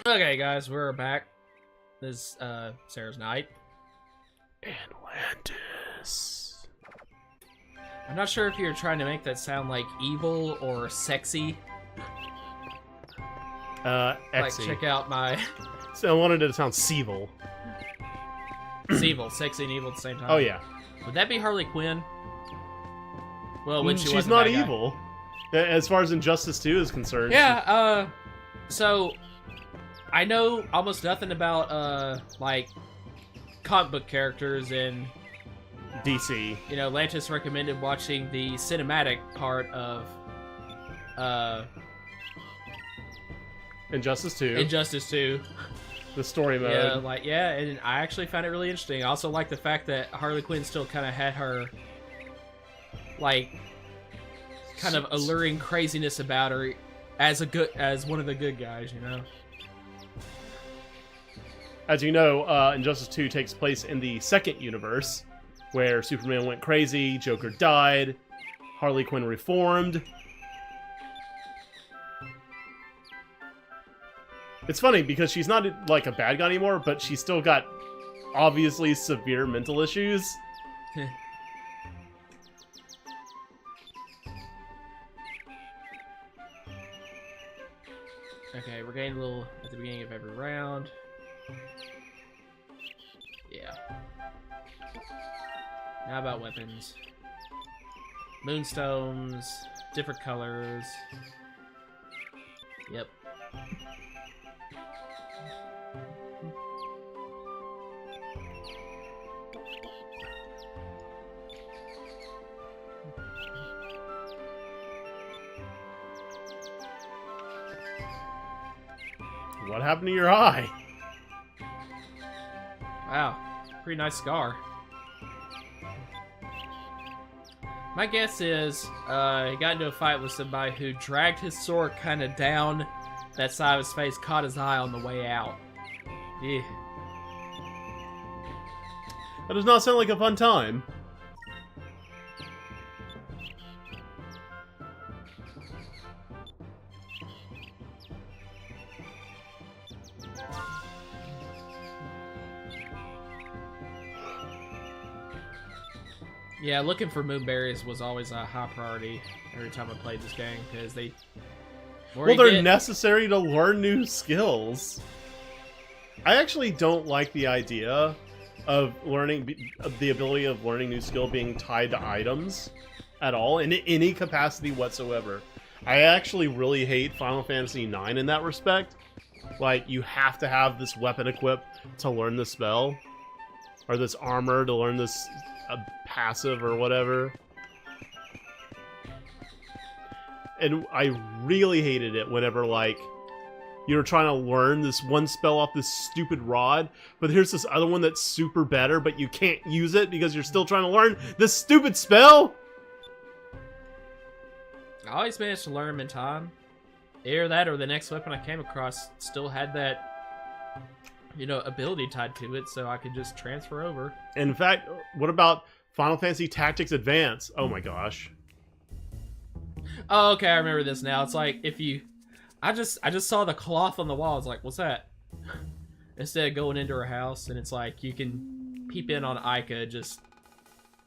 Okay, guys, we're back. This Sarah's night. Atlantis. I'm not sure if you're trying to make that sound like evil or sexy. Like, Exy. check out my So I wanted it to sound Sevil. evil, sexy and evil at the same time. Oh yeah. Would that be Harley Quinn? Well, when she She's was not evil. As far as Injustice 2 is concerned. Yeah, so I know almost nothing about like comic book characters, and DC. you know, Lantis recommended watching the cinematic part of Injustice 2. Injustice 2. The story mode. Yeah, and I actually found it really interesting. I also like the fact that Harley Quinn still kind of had her, like, kind of alluring craziness about her as one of the good guys, you know. As you know, Injustice 2 takes place in the second universe, where Superman went crazy, Joker died, Harley Quinn reformed. It's funny because she's not like a bad guy anymore, but she's still got obviously severe mental issues. Okay, we're getting a little at the beginning of every round. Yeah. Now about weapons. Moonstones, different colors. Yep. What happened to your eye? Wow, pretty nice scar. My guess is he got into a fight with somebody who dragged his sword kind of down that side of his face, caught his eye on the way out. Yeah. That does not sound like a fun time. Yeah, looking for moonberries was always a high priority every time I played this game, because they... Well, they're necessary to learn new skills. I actually don't like the idea of the ability of learning new skill being tied to items at all, in any capacity whatsoever. I actually really hate Final Fantasy IX in that respect. Like, you have to have this weapon equipped to learn the spell, or this armor to learn this passive or whatever. And I really hated it whenever, like, you're trying to learn this one spell off this stupid rod, but here's this other one that's super better, but you can't use it because you're still trying to learn this stupid spell? I always managed to learn them in time. Either that or the next weapon I came across still had that, you know, ability tied to it, so I could just transfer over. In fact, what about Final Fantasy Tactics Advance? Oh my gosh. Oh, okay, I remember this now. It's like, if you... I just saw the cloth on the wall. I was like, what's that? Instead of going into her house, and it's like, you can peep in on Aika, just...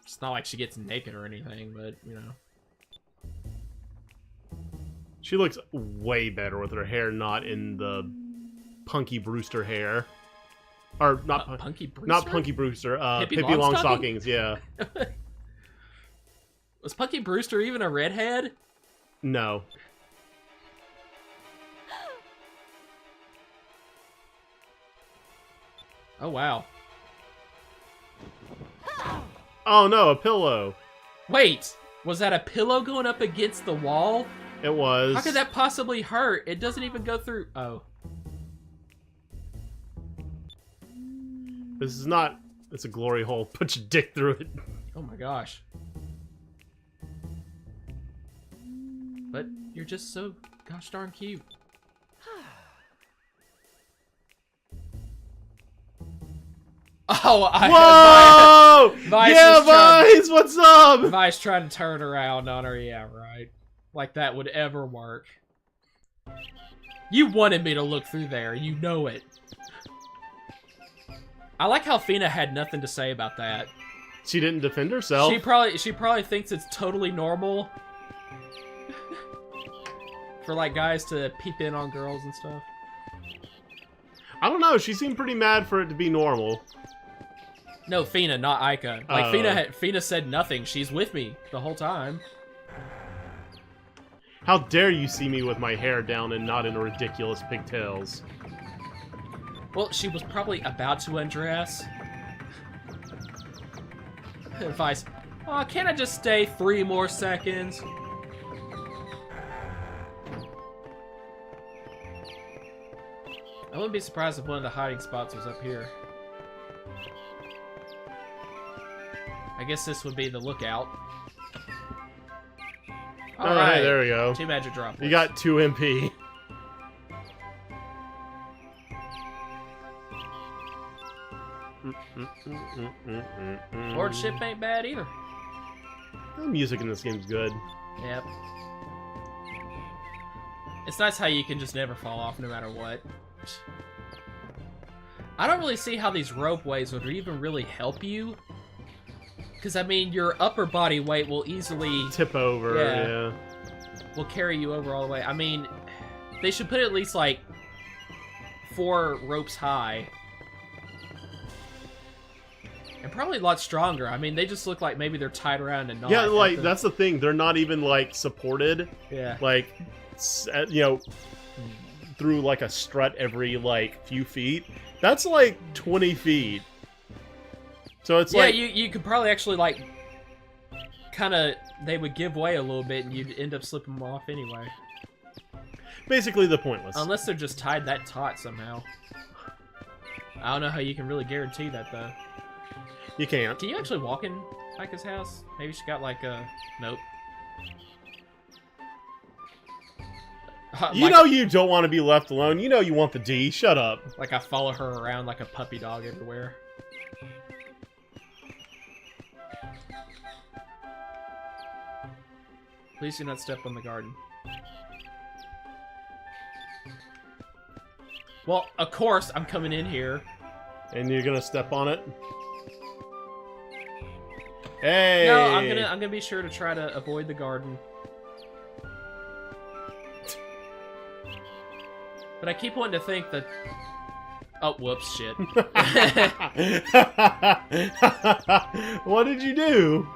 It's not like she gets naked or anything, but, you know. She looks way better with her hair not in the Punky Brewster hair. Or not Punky Brewster? Not Punky Brewster. Pippi Pippi Longstockings, yeah. Was Punky Brewster even a redhead? No. Oh, wow. Oh no, a pillow. Wait, was that a pillow going up against the wall? It was. How could that possibly hurt? It doesn't even go through... Oh. This is not... It's a glory hole. Put your dick through it. Oh my gosh. But you're just so gosh darn cute. Oh, Whoa! Vice yeah, is trying- Vice, what's up? Vice trying to turn around on her, yeah, right. Like that would ever work. You wanted me to look through there. You know it. I like how Fina had nothing to say about that. She didn't defend herself. She probably thinks it's totally normal for like guys to peep in on girls and stuff. I don't know. She seemed pretty mad for it to be normal. No, Fina, not Aika. Like Fina said nothing. She's with me the whole time. How dare you see me with my hair down and not in ridiculous pigtails? Well, she was probably about to undress. Advice. Oh, can't I just stay 3 more seconds? I wouldn't be surprised if one of the hiding spots was up here. I guess this would be the lookout. Alright, there we go. 2 magic droplets. You got 2 MP. Lordship ain't bad either. The music in this game's good. Yep. It's nice how you can just never fall off no matter what. I don't really see how these ropeways would even really help you. Because, I mean, your upper body weight will easily... tip over, yeah. Will carry you over all the way. I mean, they should put at least, like, 4 ropes high. And probably a lot stronger. I mean, they just look like maybe they're tied around and not... Yeah, like, that's the thing. They're not even, like, supported. Yeah. Like, you know, through, like, a strut every, like, few feet. That's, like, 20 feet. So it's like... Yeah, you could probably actually, like, kind of... They would give way a little bit, and you'd end up slipping them off anyway. Basically the pointless. Unless they're just tied that taut somehow. I don't know how you can really guarantee that, though. You can't. Can you actually walk in Micah's house? Maybe she got, like, a... Nope. You know you don't want to be left alone. You know you want the D. Shut up. Like I follow her around like a puppy dog everywhere. Please do not step on the garden. Well, of course I'm coming in here. And you're gonna step on it? Hey! No, I'm gonna be sure to try to avoid the garden. But I keep wanting to think that... Oh, whoops, shit. What did you do?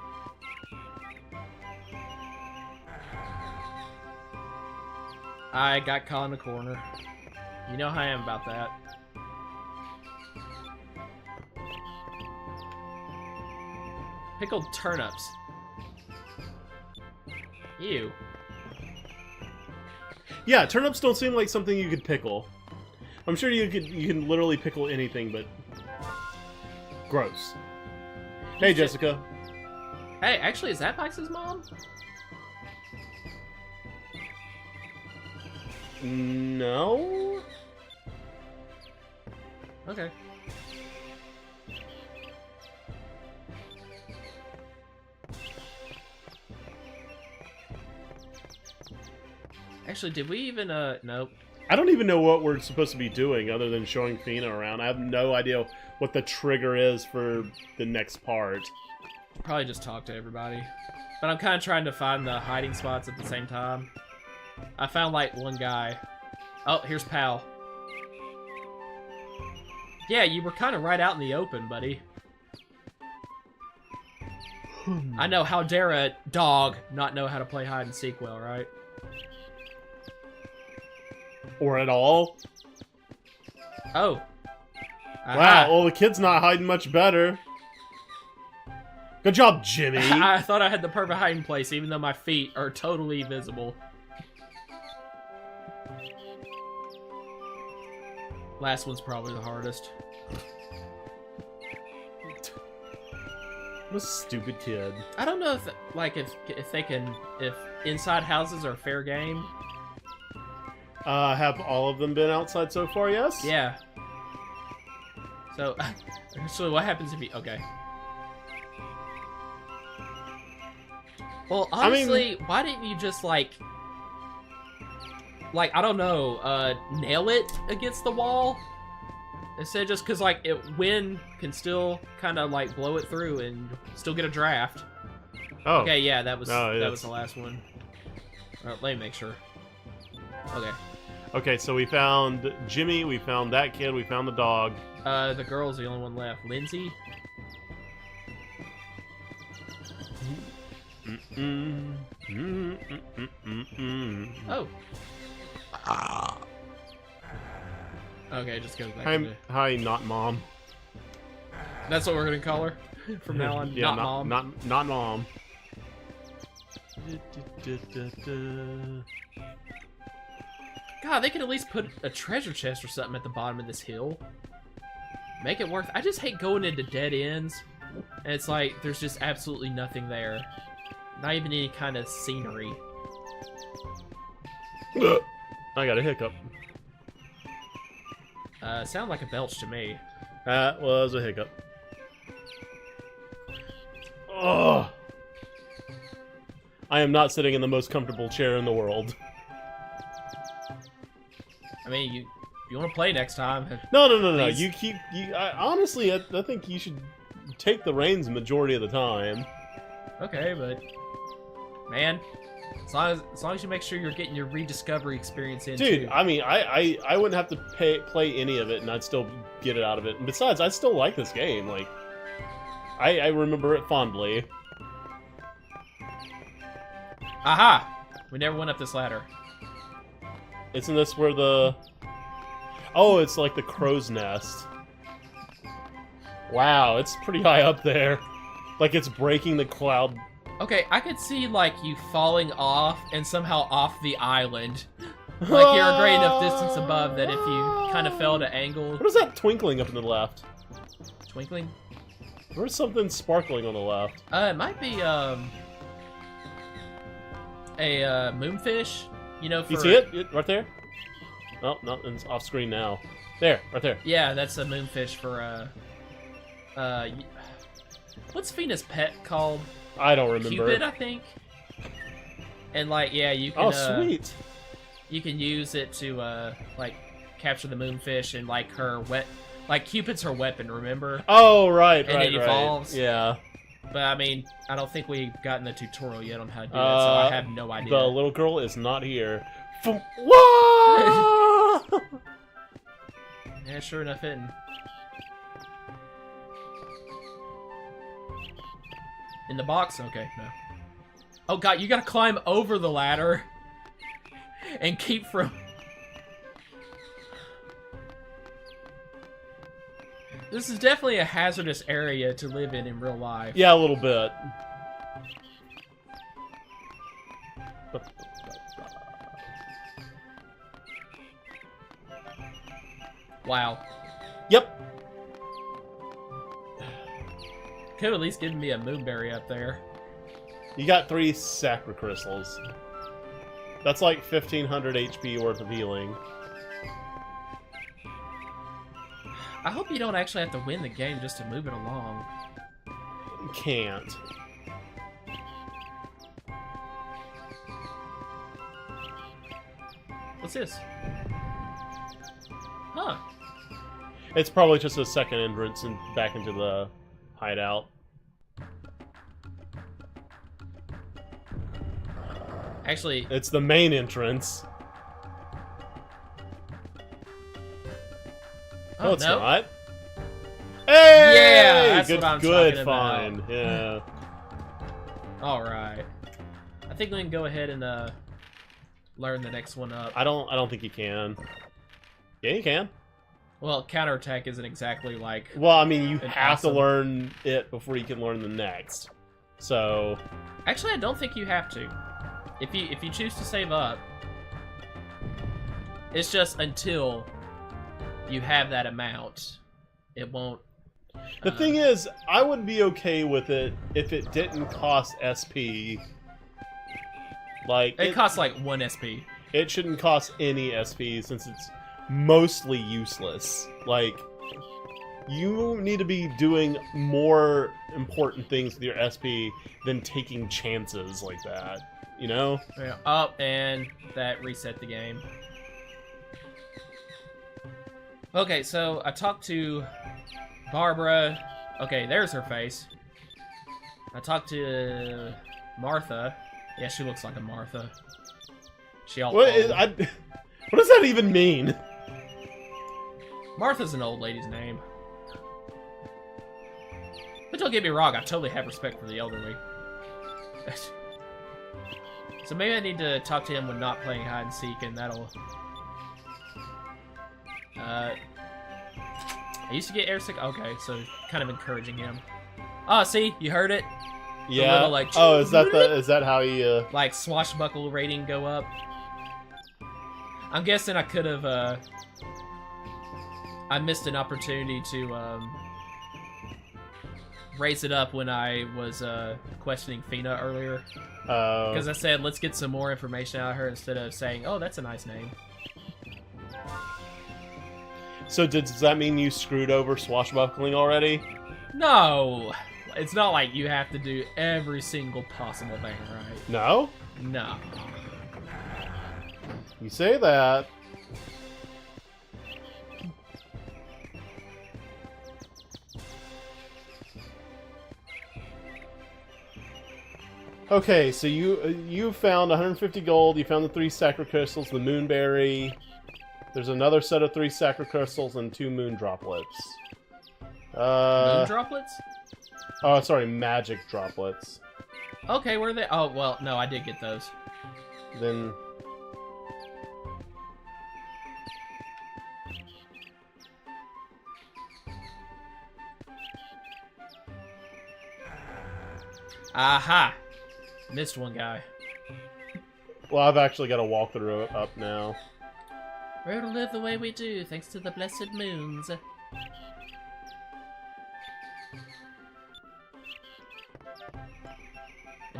I got caught in the corner. You know how I am about that. Pickled turnips. Ew. Yeah, turnips don't seem like something you could pickle. I'm sure you can literally pickle anything, but gross. Hey, Jessica. Hey, actually, is that Pike's mom? No. Okay. Actually, did we even, nope. I don't even know what we're supposed to be doing other than showing Fina around. I have no idea what the trigger is for the next part. Probably just talk to everybody. But I'm kind of trying to find the hiding spots at the same time. I found, like, one guy. Oh, here's Pal. Yeah, you were kind of right out in the open, buddy. I know, how dare a dog not know how to play hide and seek well, right? Or at all. Oh. Aha. Wow, well, the kid's not hiding much better. Good job, Jimmy. I thought I had the perfect hiding place, even though my feet are totally visible. Last one's probably the hardest. What a stupid kid. I don't know if, like, if they can, if inside houses are fair game. Have all of them been outside so far, yes? Yeah. So, actually, what happens if you... Okay. Well, honestly, why didn't you just, like... like, I don't know, nail it against the wall. Instead, just because, like, wind can still kind of, like, blow it through and still get a draft. Oh. Okay, yeah, that was Oh, that was the last one. Let me make sure. Okay. Okay, so we found Jimmy, we found that kid, we found the dog. The girl's the only one left. Lindsay? Oh. Okay, just go back into... Hi, not mom. That's what we're gonna call her from now on. Yeah, not mom. Not mom. God, they could at least put a treasure chest or something at the bottom of this hill. Make it worth... I just hate going into dead ends. And it's like, there's just absolutely nothing there. Not even any kind of scenery. I got a hiccup. Sound like a belch to me. That was a hiccup. Oh! I am not sitting in the most comfortable chair in the world. I mean, you want to play next time? No. Please. You keep. Honestly, I think you should take the reins the majority of the time. Okay, but man, as long as you make sure you're getting your rediscovery experience in. Dude, too. I mean, I wouldn't have to play any of it, and I'd still get it out of it. And besides, I still like this game. Like, I remember it fondly. Aha! We never went up this ladder. Isn't this where the... Oh, it's like the crow's nest. Wow, it's pretty high up there. Like it's breaking the cloud. Okay, I could see, like, you falling off and somehow off the island. Like, you're a great enough distance above that if you kind of fell at an angle... What is that twinkling up in the left? Twinkling? There's something sparkling on the left. It might be, a moonfish. You know, for... You see it? Right there? Oh, no, it's off screen now. There, right there. Yeah, that's a moonfish for, what's Fina's pet called? I don't remember. Cupid, I think. And, like, yeah, you can, oh, sweet. You can use it to, like, capture the moonfish and, like, her like, Cupid's her weapon, remember? Oh, right, and right, it evolves. Yeah. But, I mean, I don't think we've gotten the tutorial yet on how to do that, so I have no idea. The little girl is not here. Whoa! Yeah, sure enough, it. In the box? Okay, no. Oh god, you gotta climb over the ladder and keep from... This is definitely a hazardous area to live in real life. Yeah, a little bit. Wow. Yep. Could have at least given me a moonberry up there. You got 3 sacred crystals. That's like 1500 HP worth of healing. I hope you don't actually have to win the game just to move it along. Can't. What's this? Huh. It's probably just a second entrance and back into the hideout. Actually... It's the main entrance. Oh, No, it's no. not. Hey! Yeah, that's good, what I'm good talking find. about. Yeah. Alright. I think we can go ahead and learn the next one up. I don't think you can. Yeah, you can. Well, counterattack isn't exactly like... Well, I mean, you have to awesome- learn it before you can learn the next. So, Actually, I don't think you have to. If you choose to save up, it's just until you have that amount, it won't. the thing is, I would be okay with it if it didn't cost SP. Like It costs like 1 SP. It shouldn't cost any SP since it's mostly useless. Like, you need to be doing more important things with your SP than taking chances like that. you know? Yeah. Oh, and that reset the game. Okay, so I talked to Barbara. Okay, there's her face. I talked to Martha. Yeah, she looks like a Martha. She all What old. what does that even mean? Martha's an old lady's name. But don't get me wrong, I totally have respect for the elderly. So maybe I need to talk to him when not playing hide and seek, and that'll... I used to get airsick. Okay, so kind of encouraging him. Oh, see, you heard it. Yeah. Little, like, oh, is that how you like swashbuckle rating go up? I'm guessing I could have. I missed an opportunity to raise it up when I was questioning Fina earlier. Because I said, let's get some more information out of her instead of saying, oh, that's a nice name. So does that mean you screwed over swashbuckling already? No! It's not like you have to do every single possible thing, right? No? No. You say that. Okay, so you found 150 gold, you found the 3 sacred crystals, the moonberry. There's another set of 3 sacred crystals and 2 moon droplets. Moon droplets? Oh, sorry, magic droplets. Okay, where are they? Oh, well, no, I did get those. Then... Aha! Missed one guy. Well, I've actually got to walk the road up now. We're to live the way we do, thanks to the blessed moons. And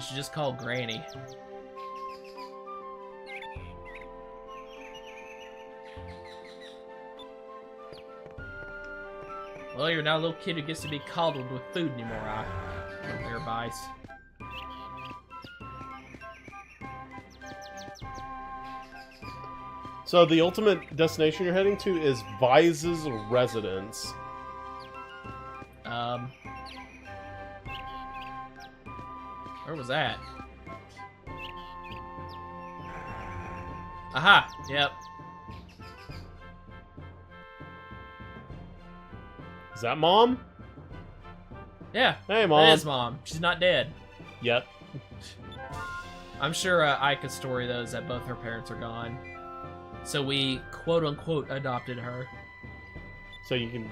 she's just called Granny. Well, you're not a little kid who gets to be coddled with food anymore, thereby. So the ultimate destination you're heading to is Vise's residence. Where was that? Aha! Yep. Is that Mom? Yeah. Hey, Mom. That is Mom. She's not dead. Yep. I'm sure Ika's story, though, is that both her parents are gone. So we, quote-unquote, adopted her. So you can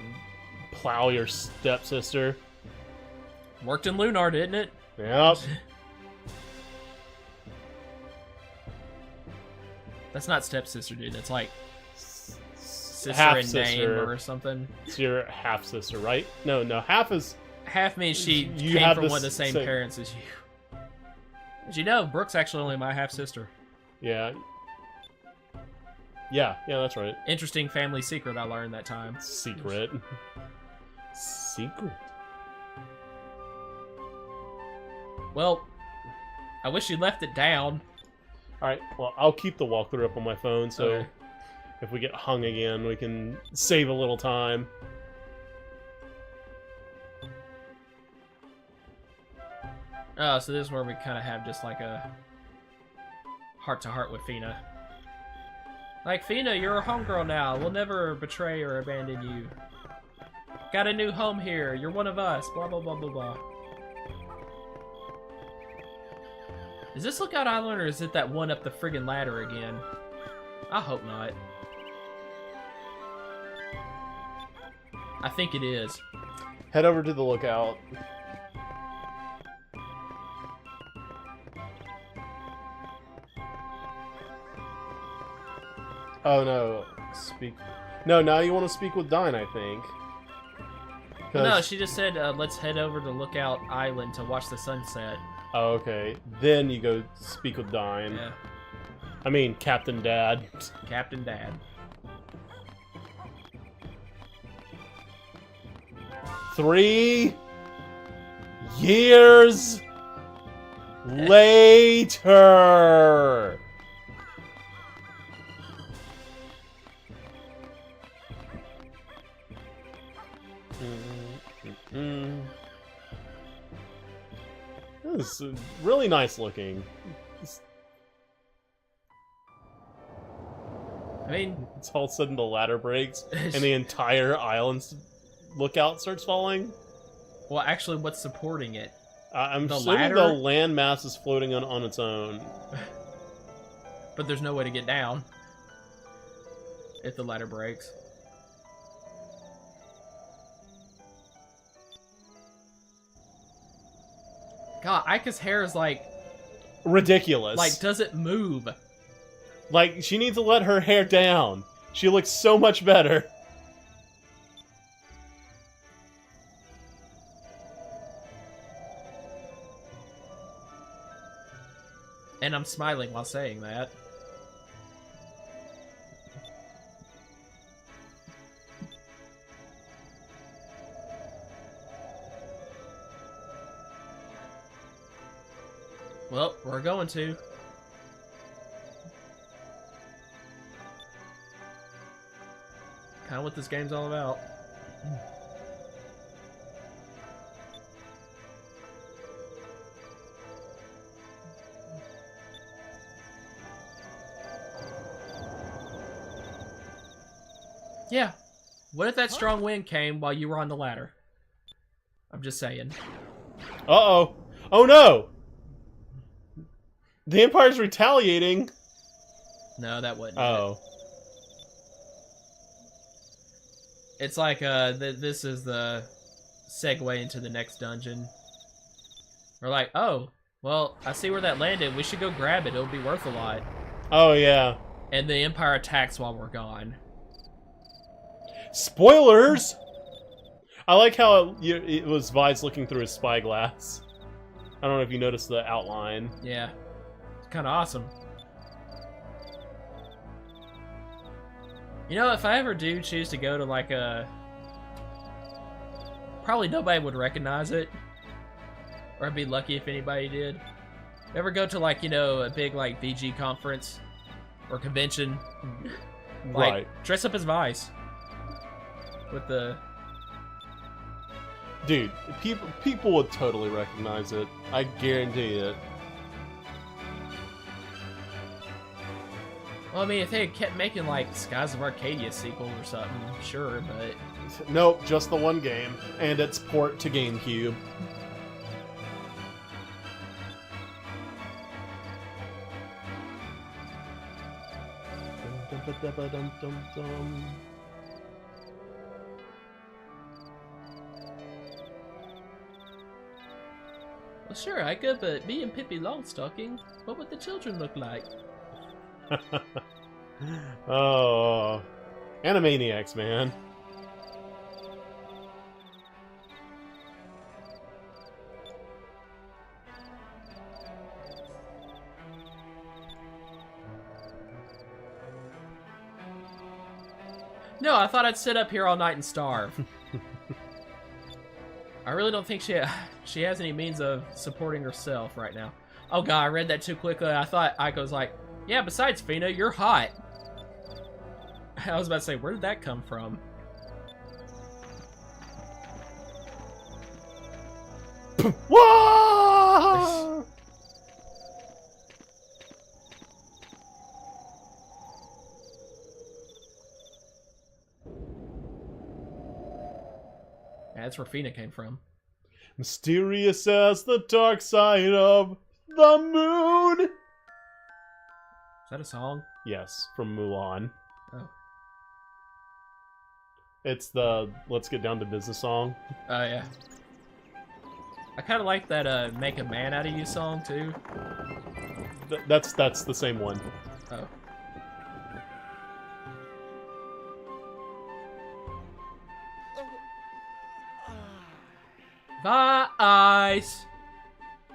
plow your stepsister. Worked in Lunar, didn't it? Yep. That's not stepsister, dude. That's like sister Half in name sister. or something. It's your half-sister, right? No, half is... Half means she You came have from the one of the same parents as you. Did you know, Brooke's actually only my half-sister. Yeah. Yeah, that's right. Interesting family secret I learned that time. Secret. Secret. Well, I wish you left it down. Alright, well, I'll keep the walkthrough up on my phone, so Okay. if we get hung again, we can save a little time. Oh, so this is where we kind of have just like a heart-to-heart with Fina. Like, Fina, you're a homegirl now. We'll never betray or abandon you. Got a new home here. You're one of us. Blah, blah, blah, blah, blah. Is this Lookout Island, or is it that one up the friggin' ladder again? I hope not. I think it is. Head over to the lookout. Oh no, No, now you want to speak with Dine, I think. Well, no, she just said, let's head over to Lookout Island to watch the sunset. Oh, okay. Then you go speak with Dine. Yeah. I mean, Captain Dad. Captain Dad. 3 years Later! This is really nice looking. I mean, it's all of a sudden the ladder breaks and the entire island's lookout starts falling. Well, actually, what's supporting it? I'm the assuming ladder? the landmass is floating on its own. But there's no way to get down if the ladder breaks. God, Aika's hair is like ridiculous. Like, does it move? Like, she needs to let her hair down. She looks so much better. And I'm smiling while saying that. Well, we're going to. Kind of what this game's all about. Yeah. What if that strong wind came while you were on the ladder? I'm just saying. Uh-oh. Oh, no! The Empire's retaliating. No, that wasn't it. It's like, this is the segue into the next dungeon. We're like, oh, well, I see where that landed. We should go grab it. It'll be worth a lot. Oh, yeah. And the Empire attacks while we're gone. Spoilers! I like how it was Vi's looking through his spyglass. I don't know if you noticed the outline. Yeah. It's kind of awesome. You know, if I ever do choose to go to, like, probably nobody would recognize it. Or I'd be lucky if anybody did. Ever go to, like, you know, a big, like, VG conference or convention? Like, right. Dress up as Vice. With the... Dude, people would totally recognize it. I guarantee it. Well, I mean, if they had kept making, like, Skies of Arcadia sequel or something, sure, but... Nope, just the one game, and its port to GameCube. Well, sure, Ica, but me and Pippi Longstocking, what would the children look like? Oh, Animaniacs, man. No, I thought I'd sit up here all night and starve. I really don't think she has any means of supporting herself right now. Oh god, I read that too quickly. I thought Aiko was like, yeah, besides Fina, you're hot. I was about to say, where did that come from? Whoa! That's where Fina came from. Mysterious as the dark side of the moon. Is that a song? Yes, from Mulan. Oh. It's the Let's Get Down to Business song. Oh, yeah. I kind of like that Make a Man Out of You song, too. That's the same one. Oh. Vice!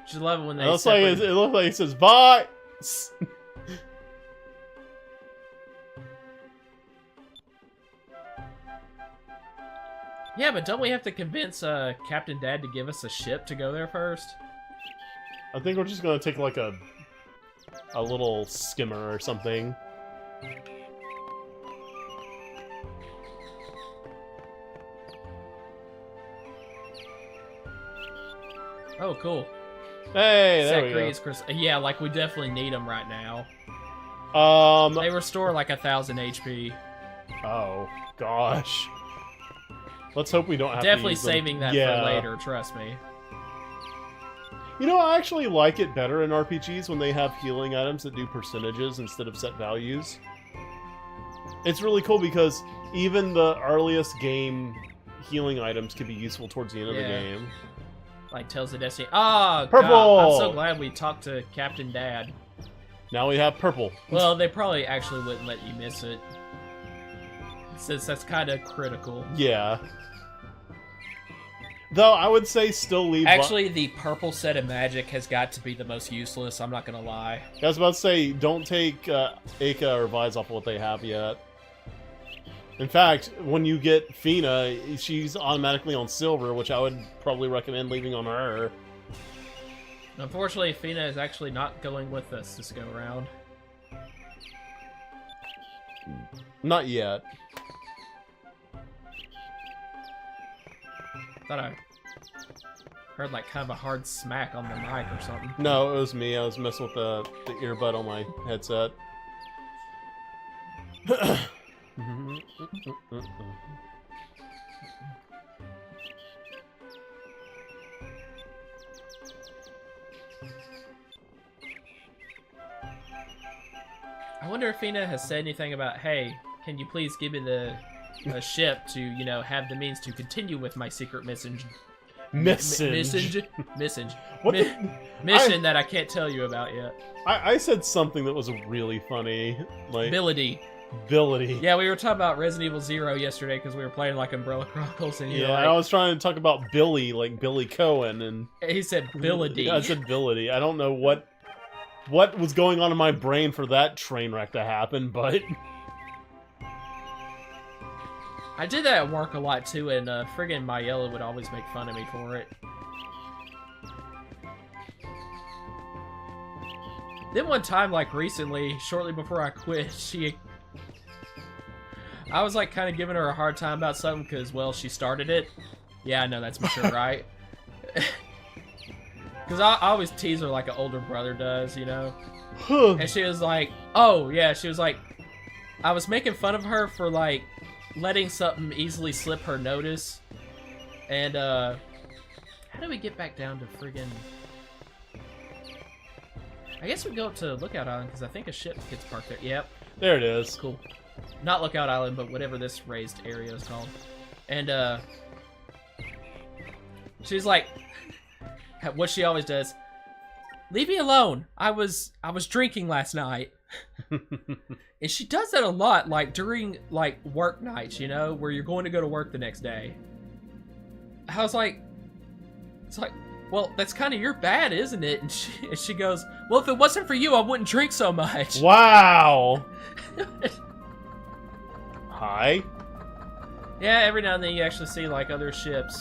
Just love it when they it looks like it says Vice! Yeah, but don't we have to convince Captain Dad to give us a ship to go there first? I think we're just gonna take like a little skimmer or something. Oh, cool. Hey, there we go. Yeah, like we definitely need them right now. They restore like 1,000 HP. Oh gosh. Let's hope we don't have definitely to use them. Saving that for later. Trust me. You know, I actually like it better in RPGs when they have healing items that do percentages instead of set values. It's really cool because even the earliest game healing items can be useful towards the end of the game. Like Tales of Destiny. Oh, purple! God, I'm so glad we talked to Captain Dad. Now we have purple. Well, they probably actually wouldn't let you miss it. Since that's kind of critical. Yeah. Though, I would say still leave... Actually, the purple set of magic has got to be the most useless, I'm not gonna lie. I was about to say, don't take Aka or Vise off of what they have yet. In fact, when you get Fina, she's automatically on silver, which I would probably recommend leaving on her. Unfortunately, Fina is actually not going with us this go around. Not yet. Thought I heard like kind of a hard smack on the mic or something. No, it was me. I was messing with the earbud on my headset. I wonder if Fina has said anything about, hey, can you please give me the ship to, you know, have the means to continue with my secret mission that I can't tell you about yet. I said something that was really funny. Like Ability. Yeah, we were talking about Resident Evil 0 yesterday because we were playing like Umbrella Chronicles, and yeah, I was trying to talk about Billy, like Billy Cohen, and he said Billity. I said Billity. I don't know what was going on in my brain for that train wreck to happen, but I did that at work a lot too, and friggin' Mayella would always make fun of me for it. Then one time, like recently, shortly before I quit, I was like kind of giving her a hard time about something because, well, she started it. Yeah, I know that's mature, right? Because I always tease her like an older brother does, you know? And she was like, oh, yeah, she was like, I was making fun of her for like letting something easily slip her notice. And, how do we get back down to friggin'... I guess we go up to Lookout Island because I think a ship gets parked there. Yep. There it is. Cool. Not Lookout Island, but whatever this raised area is called. And, she's like, what she always does, leave me alone. I was drinking last night. And she does that a lot, like, during, like, work nights, you know, where you're going to go to work the next day. I was like, it's like, well, that's kind of your bad, isn't it? And she goes, well, if it wasn't for you, I wouldn't drink so much. Wow. Hi. Yeah, every now and then you actually see, like, other ships.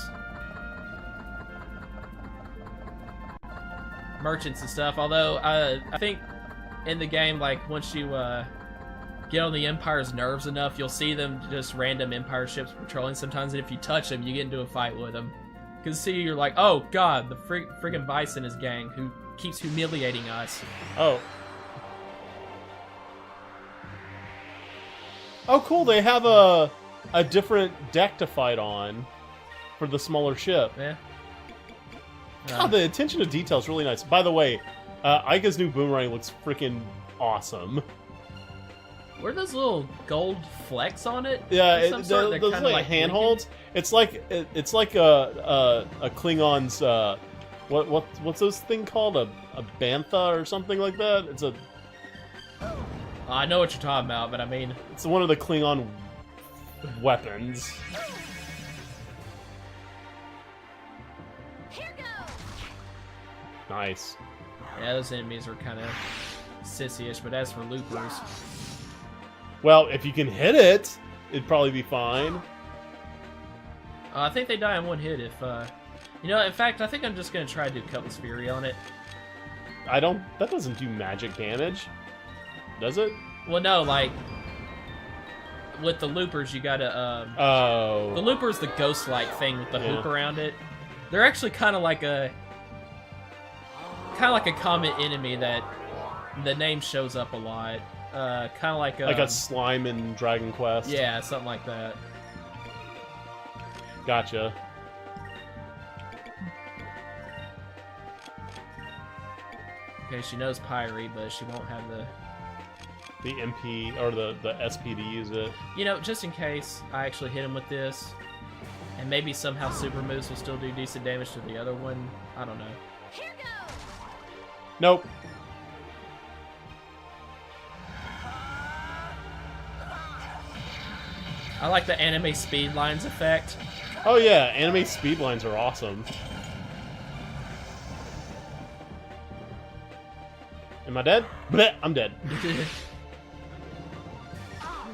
Merchants and stuff, although I think in the game, like, once you get on the Empire's nerves enough, you'll see them just random Empire ships patrolling sometimes, and if you touch them, you get into a fight with them. Because, see, you're like, oh, God, the friggin' Vice and his gang who keeps humiliating us. Oh. Oh, cool, they have a different deck to fight on for the smaller ship. Yeah. God, the attention to detail is really nice. By the way, Ika's new boomerang looks freaking awesome. Were those little gold flecks on it? Yeah, those like handholds. It's like a Klingon's what's this thing called? A bantha or something like that. It's a. I know what you're talking about, but I mean, it's one of the Klingon weapons. Nice. Yeah, those enemies are kind of sissy-ish, but as for loopers... Well, if you can hit it, it'd probably be fine. I think they die in one hit if, You know, in fact, I think I'm just going to try to do Cutlass Fury on it. I don't... That doesn't do magic damage. Does it? Well, no, like... With the loopers, you gotta, Oh. The looper's the ghost-like thing with the Yeah. hoop around it. They're actually kind of like a... Kind of like a common enemy that the name shows up a lot. Kind of like a... Like a slime in Dragon Quest. Yeah, something like that. Gotcha. Okay, she knows Pyre, but she won't have the... The MP, or the SP to use it. You know, just in case I actually hit him with this, and maybe somehow super moves will still do decent damage to the other one. I don't know. Here goes. Nope. I like the anime speed lines effect. Oh yeah, anime speed lines are awesome. Am I dead? Bleh, I'm dead.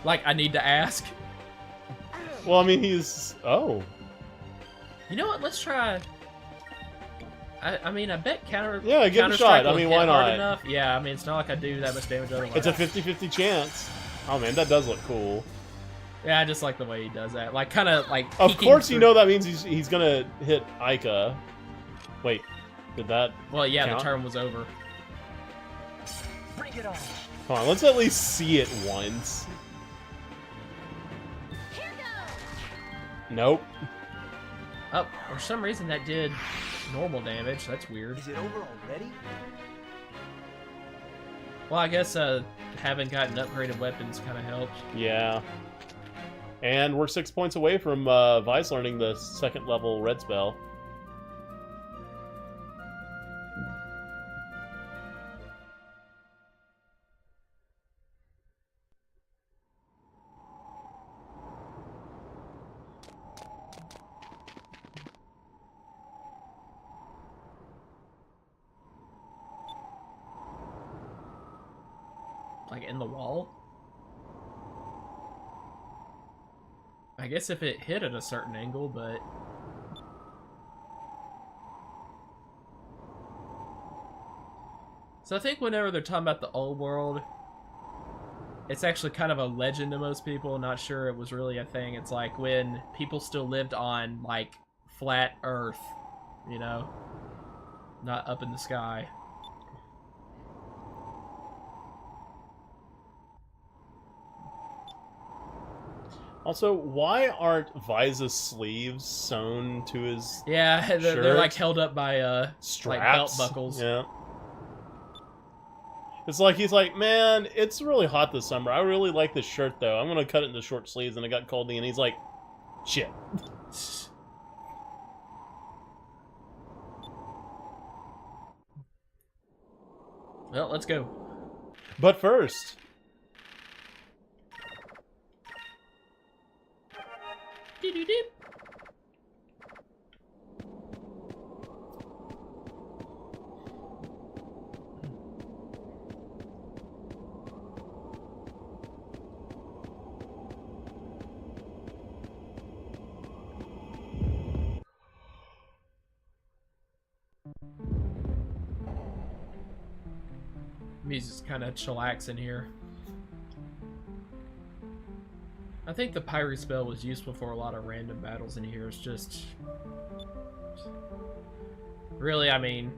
Like, I need to ask. Well, I mean, he's... Oh. You know what? Let's try... I mean, I bet counter... Yeah, give it a Counter-Strike shot. I will mean, hit why hard not? enough. Yeah, I mean, it's not like I do that much damage otherwise. It's a 50-50 chance. Oh man, that does look cool. Yeah, I just like the way he does that. Like, kind of, like... Of peeking course you through- know that means he's gonna hit Ica. Wait, did that... Well, yeah, count? the turn was over. Bring it on. Come on, let's at least see it once. Here goes. Nope. Oh, for some reason that did normal damage. That's weird. Is it over already? Well, I guess having gotten upgraded weapons kind of helped. Yeah. And we're 6 points away from Vice learning the second level red spell. Like, in the wall? I guess if it hit at a certain angle, but... So I think whenever they're talking about the old world, it's actually kind of a legend to most people. Not sure it was really a thing. It's like when people still lived on, like, flat Earth, you know? Not up in the sky. Also, why aren't Visa's sleeves sewn to his Yeah, they're shirt? like held up by, straps? like belt buckles. Yeah. It's like, he's like, man, it's really hot this summer. I really like this shirt, though. I'm going to cut it into short sleeves, and it got cold, and he's like, shit. Well, let's go. But first... Doo-doo-doo. Music's kind of chillaxing here. I think the Pyre spell was useful for a lot of random battles in here. It's just... Really, I mean,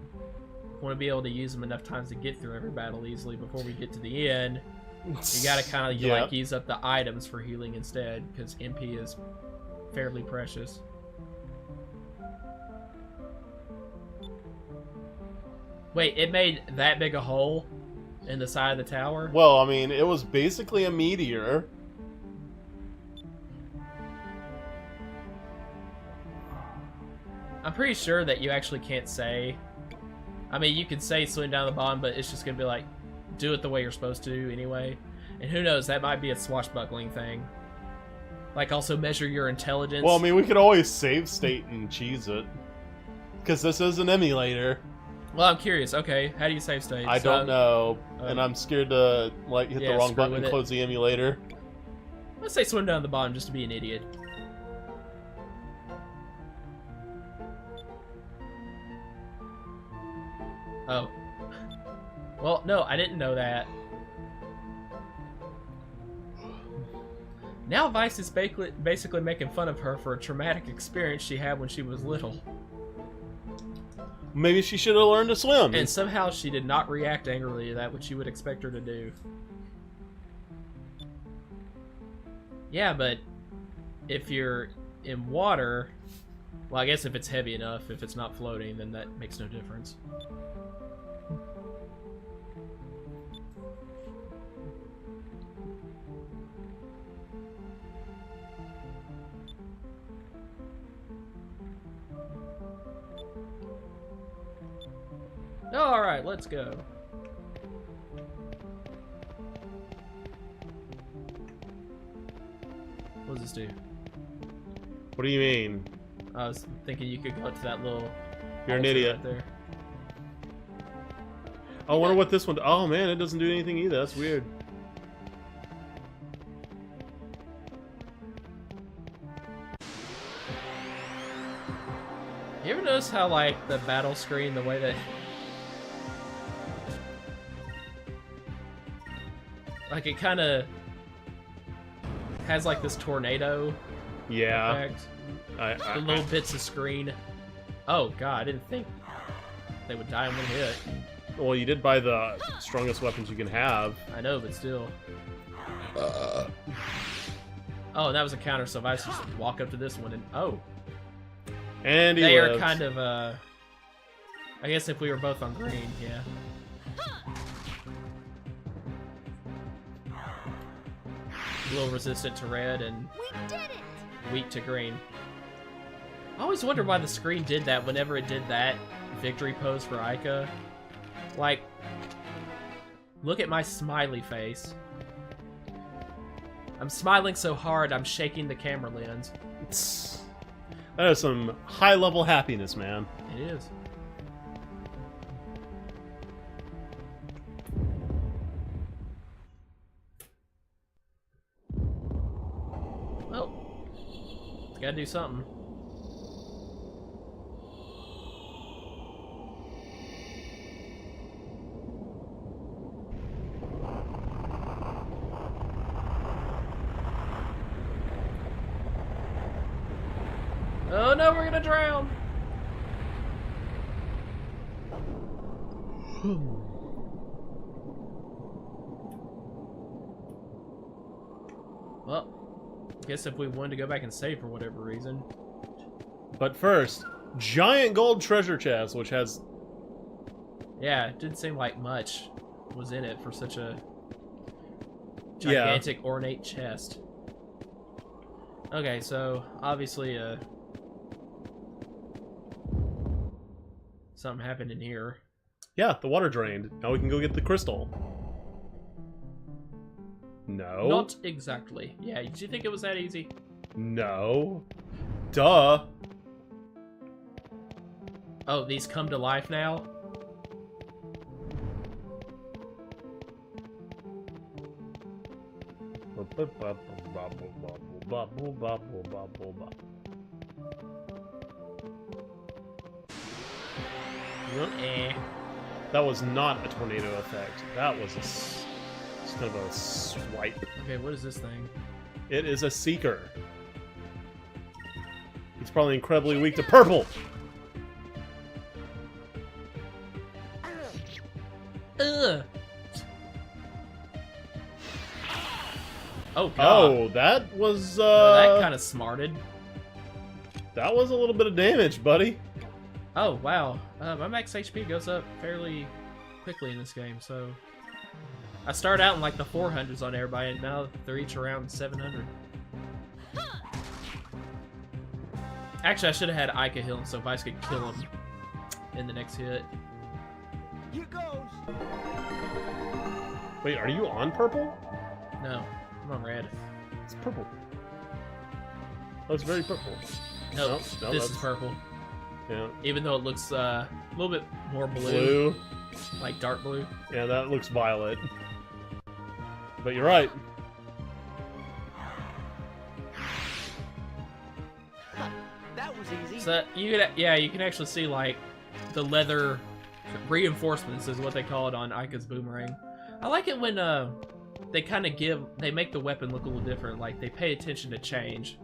want to be able to use them enough times to get through every battle easily before we get to the end. You gotta kind of like use up the items for healing instead, because MP is fairly precious. Wait, it made that big a hole in the side of the tower? Well, I mean, it was basically a meteor. I'm pretty sure that you actually can't say... I mean, you could say swing down the bottom, but it's just gonna be like, do it the way you're supposed to anyway. And who knows, that might be a swashbuckling thing. Like, also measure your intelligence. Well, I mean, we could always save state and cheese it. Because this is an emulator. Well, I'm curious. Okay, how do you save state? I don't know. uh, And I'm scared to, like, hit yeah, the wrong screw button with and it. close the emulator. Let's say swim down the bottom just to be an idiot. Oh. Well, no, I didn't know that. Now Vice is basically making fun of her for a traumatic experience she had when she was little. Maybe she should have learned to swim. And somehow she did not react angrily to that, which you would expect her to do. Yeah, but if you're in water, well, I guess if it's heavy enough, if it's not floating, then that makes no difference. Alright, let's go. What does this do? What do you mean? I was thinking you could go up to that little... You're an altar idiot. right there. I wonder what this one... Oh, man, it doesn't do anything either. That's weird. You ever notice how, like, the battle screen, the way that... Like, it kind of has, like, this tornado Yeah. effect. The little bits of screen. Oh, God, I didn't think they would die in one hit. Well, you did buy the strongest weapons you can have. I know, but still. Oh, and that was a counter, so if I just walk up to this one and... Oh. And he They lives. are kind of, I guess if we were both on green, yeah. A little resistant to red and We did it! weak to green. I always wonder why the screen did that whenever it did that victory pose for Ica. Like, look at my smiley face. I'm smiling so hard, I'm shaking the camera lens. That is some high-level happiness, man. It is. Well, gotta do something. Oh no, we're gonna drown! Well, guess if we wanted to go back and save for whatever reason. But first, giant gold treasure chest, which has... Yeah, it didn't seem like much was in it for such a gigantic, ornate chest. Okay, so obviously, something happened in here. Yeah, the water drained. Now we can go get the crystal. No. Not exactly. Yeah, did you think it was that easy? No. Duh. Oh, these come to life now? Eh. That was not a tornado effect. That was it's kind of a swipe. Okay, what is this thing? It is a seeker. It's probably incredibly weak to purple. Ugh. Oh god. Oh, that was That kind of smarted. that was a little bit of damage, buddy. Oh wow. My max HP goes up fairly quickly in this game, so I started out in like the 400s on everybody, and now they're each around 700. Actually, I should have had Ica heal him so Vice could kill him in the next hit. Here goes! Wait, are you on purple? No, I'm on red. It's purple. Oh, it's very purple. Nope, No, this that's- is purple. Yeah. Even though it looks a little bit more Blue. like dark blue. Yeah, that looks violet. But you're right. That was easy. So you can, yeah, you can actually see like the leather reinforcements is what they call it on Ika's boomerang. I like it when they make the weapon look a little different. Like they pay attention to change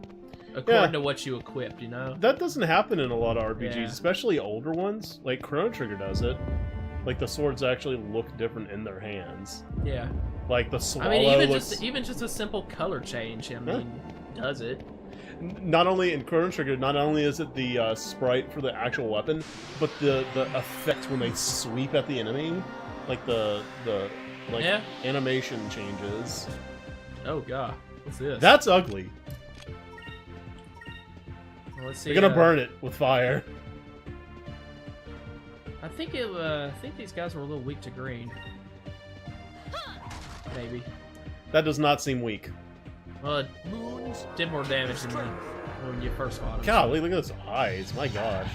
according to what you equipped. You know. That doesn't happen in a lot of RPGs, Yeah. especially older ones. Like Chrono Trigger does it. Like the swords actually look different in their hands. Yeah. Like the swallow I mean, looks... even just a simple color change. I mean, does it? Not only in Chrono Trigger, not only is it the sprite for the actual weapon, but the effect when they sweep at the enemy, like the animation changes. Oh god, what's this? That's ugly. Well, let's see. They're gonna burn it with fire. I think these guys were a little weak to green. Maybe. That does not seem weak. Well, it did more damage than when you first fought him. Golly, look at those eyes. My gosh.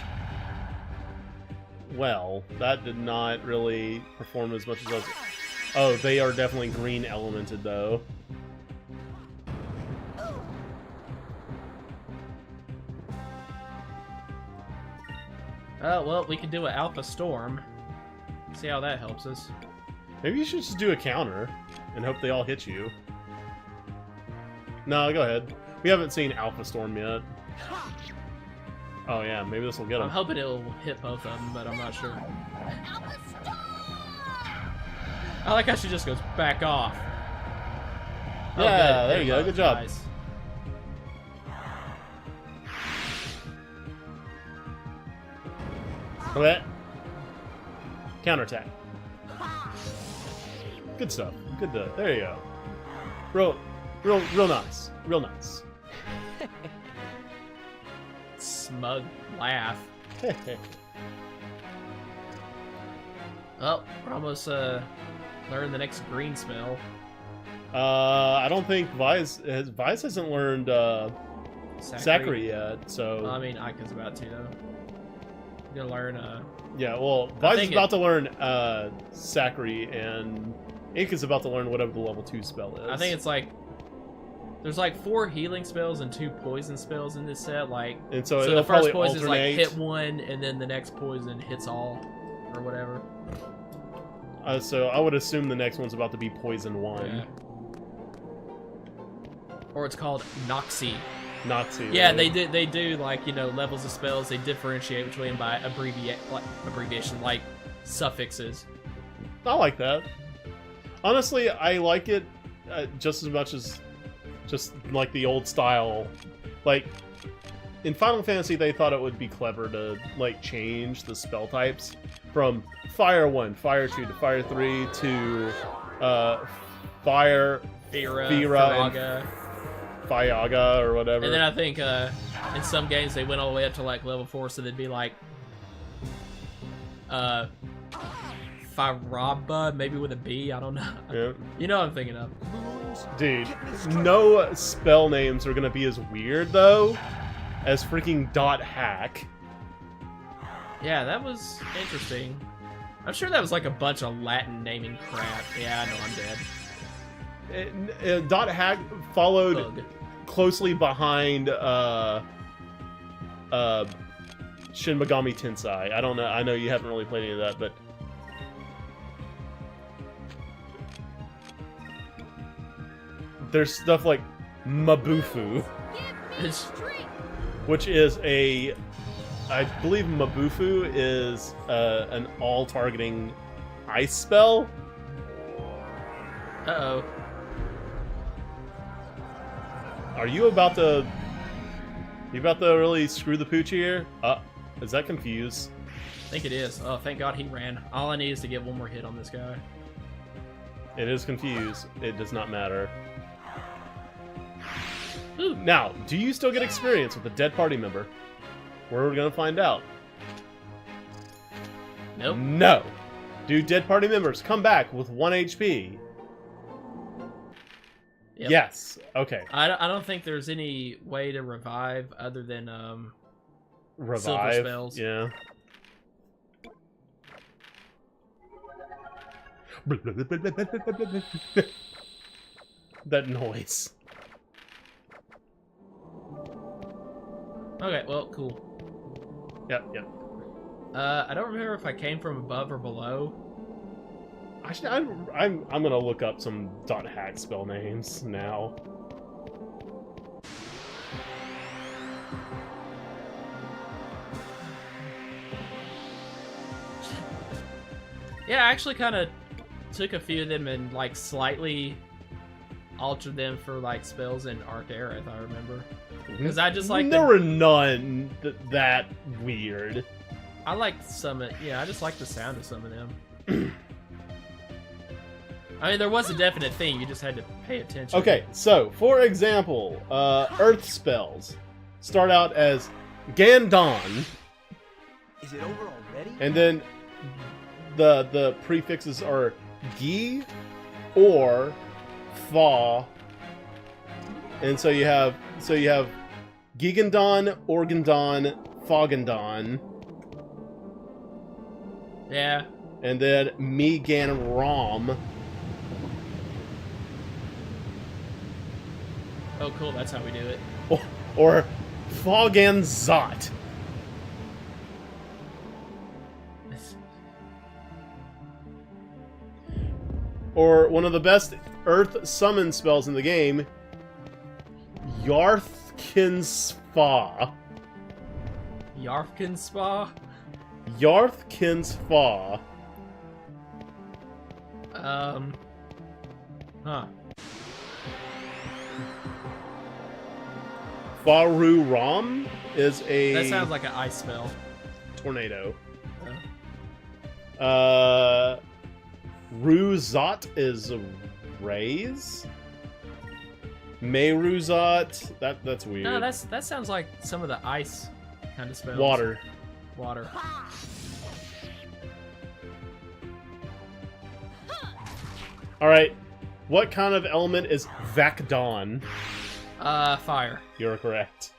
Well, that did not really perform as much as I was... Oh, they are definitely green elemented, though. Oh, well, we can do an Alpha Storm. See how that helps us. Maybe you should just do a counter and hope they all hit you. No, go ahead. We haven't seen Alpha Storm yet. Oh yeah, maybe this will get I'm them. hoping it'll hit both of them, but I'm not sure. I like how she just goes back off. Oh, Yeah, good. there you go. Good job. Nice. Okay. Counterattack. Good stuff. Good. There you go. Real nice. Real nice. Smug laugh. Oh, we're almost learning the next green spell. I don't think Vice hasn't learned Zachary yet, so... Well, I mean, Ika's about to, though. You're gonna learn, Yeah, well, Vice is about to learn Zachary, and Ink is about to learn whatever the level 2 spell is. I think it's like... There's like 4 healing spells and 2 poison spells in this set, like... And so the it'll first probably poison alternate. is like hit one, and then the next poison hits all, or whatever. So I would assume the next one's about to be Poison 1. Yeah. Or it's called Noxy. Nazi. Yeah, they do like, you know, levels of spells. They differentiate between by abbreviation, like suffixes. I like that. Honestly, I like it just as much as just like the old style. Like in Final Fantasy, they thought it would be clever to like change the spell types from Fire 1, Fire 2 to Fire 3 to Fire, Fira, and Fyaga or whatever. And then I think in some games they went all the way up to like level 4, so they'd be like Firaba, maybe with a B, I don't know. Yeah. You know what I'm thinking of. Dude, no spell names are gonna be as weird though as freaking Hack. Yeah, that was interesting. I'm sure that was like a bunch of Latin naming crap. Yeah, I know, I'm dead. Hack followed Bug. closely behind Shin Megami Tensei. I don't know. I know you haven't really played any of that, but there's stuff like Mabufu, It's, which is I believe Mabufu is an all-targeting ice spell. uh-oh. Are you about to... really screw the pooch here? Is that confused? I think it is. Oh, thank God he ran. All I need is to get one more hit on this guy. It is confused. It does not matter. Ooh. Now, do you still get experience with a dead party member? We're gonna find out. Nope. No! Do dead party members come back with 1 HP? Yep. Yes. Okay. I don't think there's any way to revive other than Revive. silver spells. Yeah. That noise. Okay, well, cool. Yep, yep. I don't remember if I came from above or below. Actually, I'm gonna look up some .hack spell names now. Yeah, I actually kind of took a few of them and like slightly altered them for like spells in Arcadia, if I remember. Because I just like there were none that weird. I liked some of, yeah, I just like the sound of some of them. I mean, there was a definite theme, you just had to pay attention. Okay, so, for example, Earth spells start out as Gandon. Is it over already? And then the prefixes are Gi or Fa. And so you have Gigandon, Organdon, Fogandon. Yeah. And then Megan Rom. Oh, cool, that's how we do it. Or Foganzot. Or one of the best Earth summon spells in the game, Yarthkinsfa. Yarfkinspa? Yarthkinsfa. Huh. Faru Ram is a... That sounds like an ice spell. tornado. Ruzot is raise. Meyruzot. That's weird. No, that sounds like some of the ice kind of spells. Water. Water. Alright. What kind of element is Vakdon? Fire. You're correct.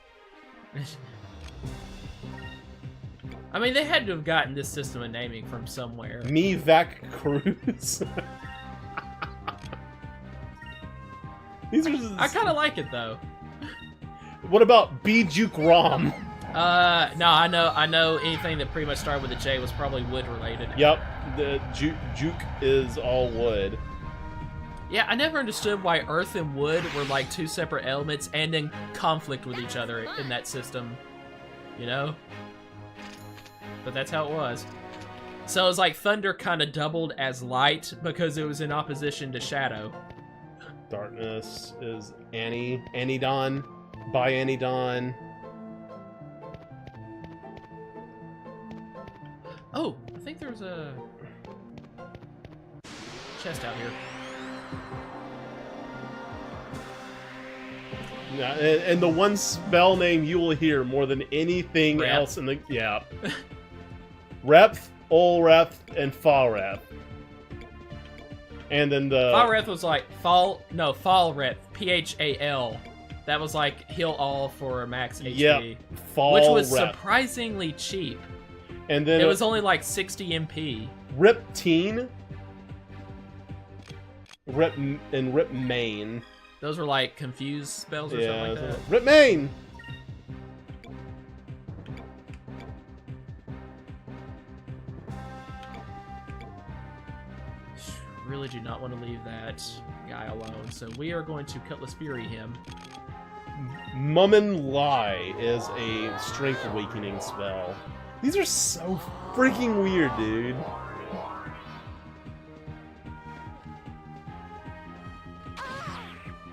I mean, they had to have gotten this system of naming from somewhere. Me Vac Cruz. These are just... I kind of like it though. What about Bijuk Rom? No, I know anything that pretty much started with a J was probably wood related. Yep, the Juke is all wood. Yeah, I never understood why earth and wood were like two separate elements and in conflict with each other in that system. You know? But that's how it was. So it was like thunder kind of doubled as light because it was in opposition to shadow. Darkness is Anidon, by Anidon. Oh, I think there's a chest out here. Yeah, and the one spell name you will hear more than anything Rep. else in the... Yeah. Repth, Olrepth, and Falrepth. And then the... Falrepth was like Falrepth, Phal. That was like heal all for max HP. Yep, which was Falrepth. surprisingly cheap. And then It was only like 60 MP. Ripteen. And Ripmane. Those were like confused spells or something like that. Ripmane! Really do not want to leave that guy alone, so we are going to Cutlass Fury him. Mummin Lie is a strength awakening spell. These are so freaking weird, dude.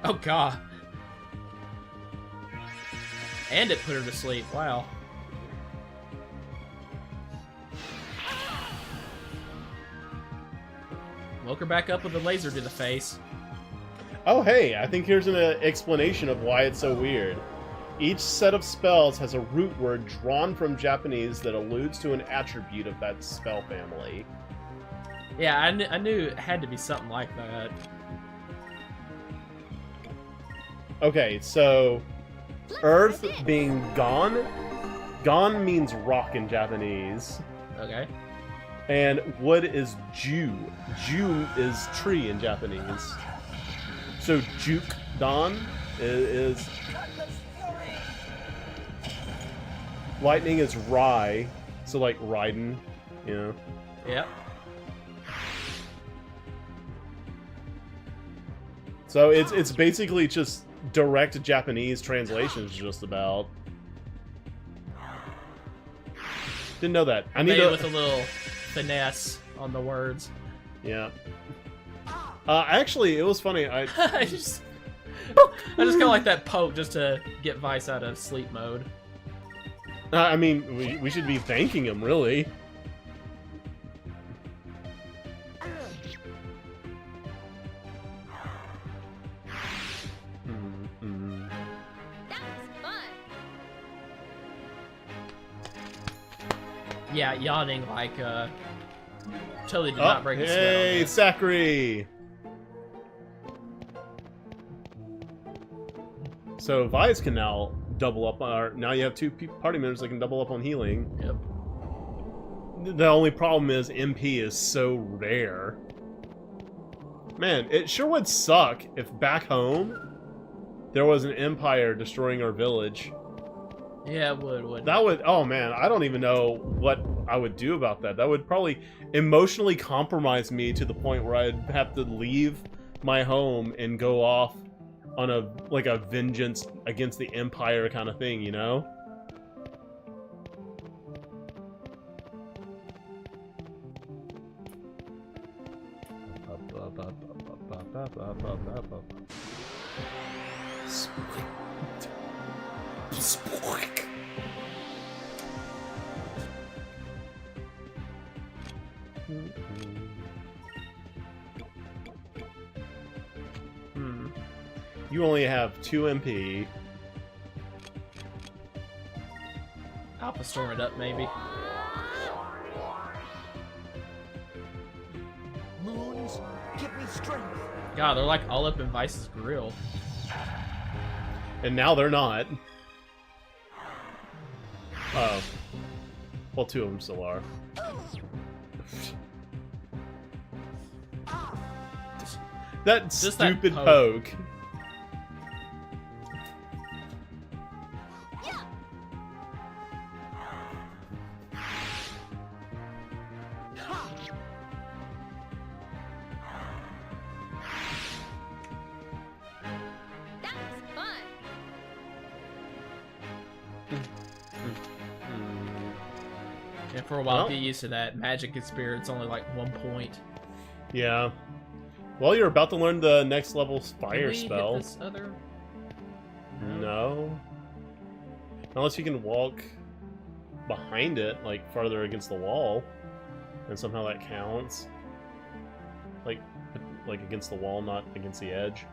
Oh god. And it put her to sleep, wow. Woke her back up with a laser to the face. Oh hey, I think here's an explanation of why it's so weird. Each set of spells has a root word drawn from Japanese that alludes to an attribute of that spell family. Yeah, I knew it had to be something like that. Okay, so Earth being Gon. Gon means rock in Japanese. Okay. And wood is Ju. Ju is tree in Japanese. So Juke Don is lightning is Rai. So like Raiden, you know. Yep. So it's basically just direct Japanese translations, just about. Didn't know that. I need Maybe to with a little finesse on the words. Yeah. Actually, it was funny. I just kind of like that poke just to get Vice out of sleep mode. I mean, we should be thanking him, really. That was fun. Yeah, yawning like totally did not break the sweat on Hey, this. Zachary! So Vice can now double up on. Now you have two party members that can double up on healing. Yep. The only problem is MP is so rare. Man, it sure would suck if back home there was an empire destroying our village. Yeah, it would. That would, oh man, I don't even know what I would do about that. That would probably emotionally compromise me to the point where I'd have to leave my home and go off on a vengeance against the empire kind of thing, you know? You only have 2 MP. Alpha storm it up, maybe. Moons, give me strength. God, they're like all up in Vice's grill. And now they're not. Oh. Well, 2 of them still are. That Just that stupid poke. poke. That was fun. And for a while, Well. get used to that. Magic and Spirit's only like 1 point. Yeah. Well, you're about to learn the next level Can fire we spell. hit this other? No. Unless you can walk behind it, like farther against the wall, and somehow that counts. Like against the wall, not against the edge.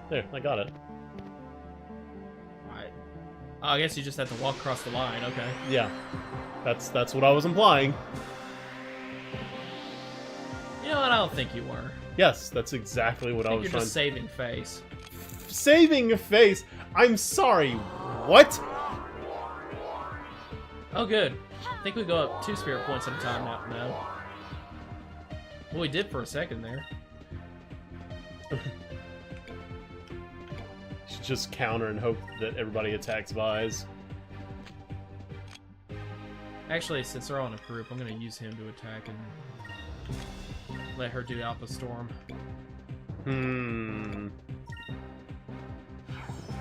There, I got it. Right. Oh, I guess you just have to walk across the line. Okay. Yeah, that's what I was implying. You know what? I don't think you were. Yes, that's exactly what I I think was you're trying. just saving face. Saving a face. I'm sorry. What? Oh, good. I think we go up 2 spirit points at a time now. No. Well, we did for a second there. Should just counter and hope that everybody attacks Vise. Actually, since they're all in a group, I'm going to use him to attack and let her do Alpha Storm.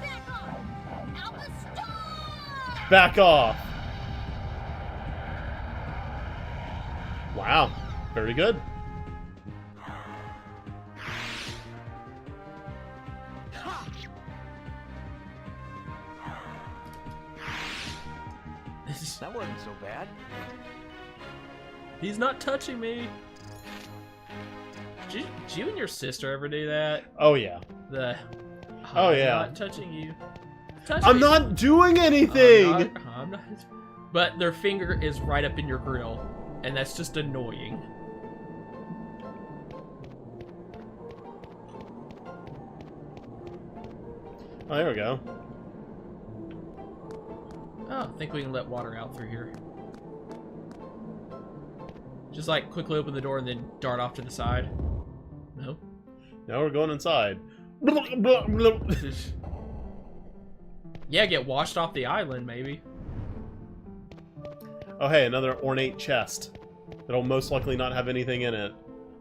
Back off! Alpha Storm! Back off! Wow. Very good. That wasn't so bad. He's not touching me. Did you and your sister ever do that? Oh, yeah. Oh, I'm yeah. not touching you. Touch I'm me. not doing anything! I'm not. But their finger is right up in your grill, and that's just annoying. Oh, there we go. Oh, I think we can let water out through here. Just like quickly open the door and then dart off to the side. No. Now we're going inside. Yeah, get washed off the island, maybe. Oh, hey, another ornate chest. That'll most likely not have anything in it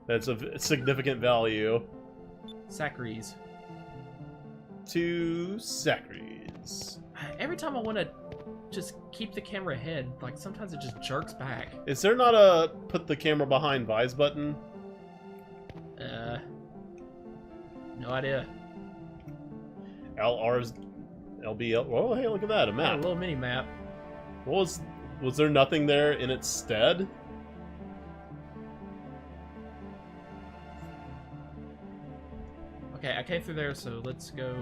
that's of significant value. Saccharies. 2 saccharies. Every time I want to just keep the camera ahead, like sometimes it just jerks back. Is there not a put the camera behind Vi's button? No idea. LR's LBL. Oh, hey, look at that, a A map. little mini map. Was there nothing there in its stead? Okay, I came through there, so let's go.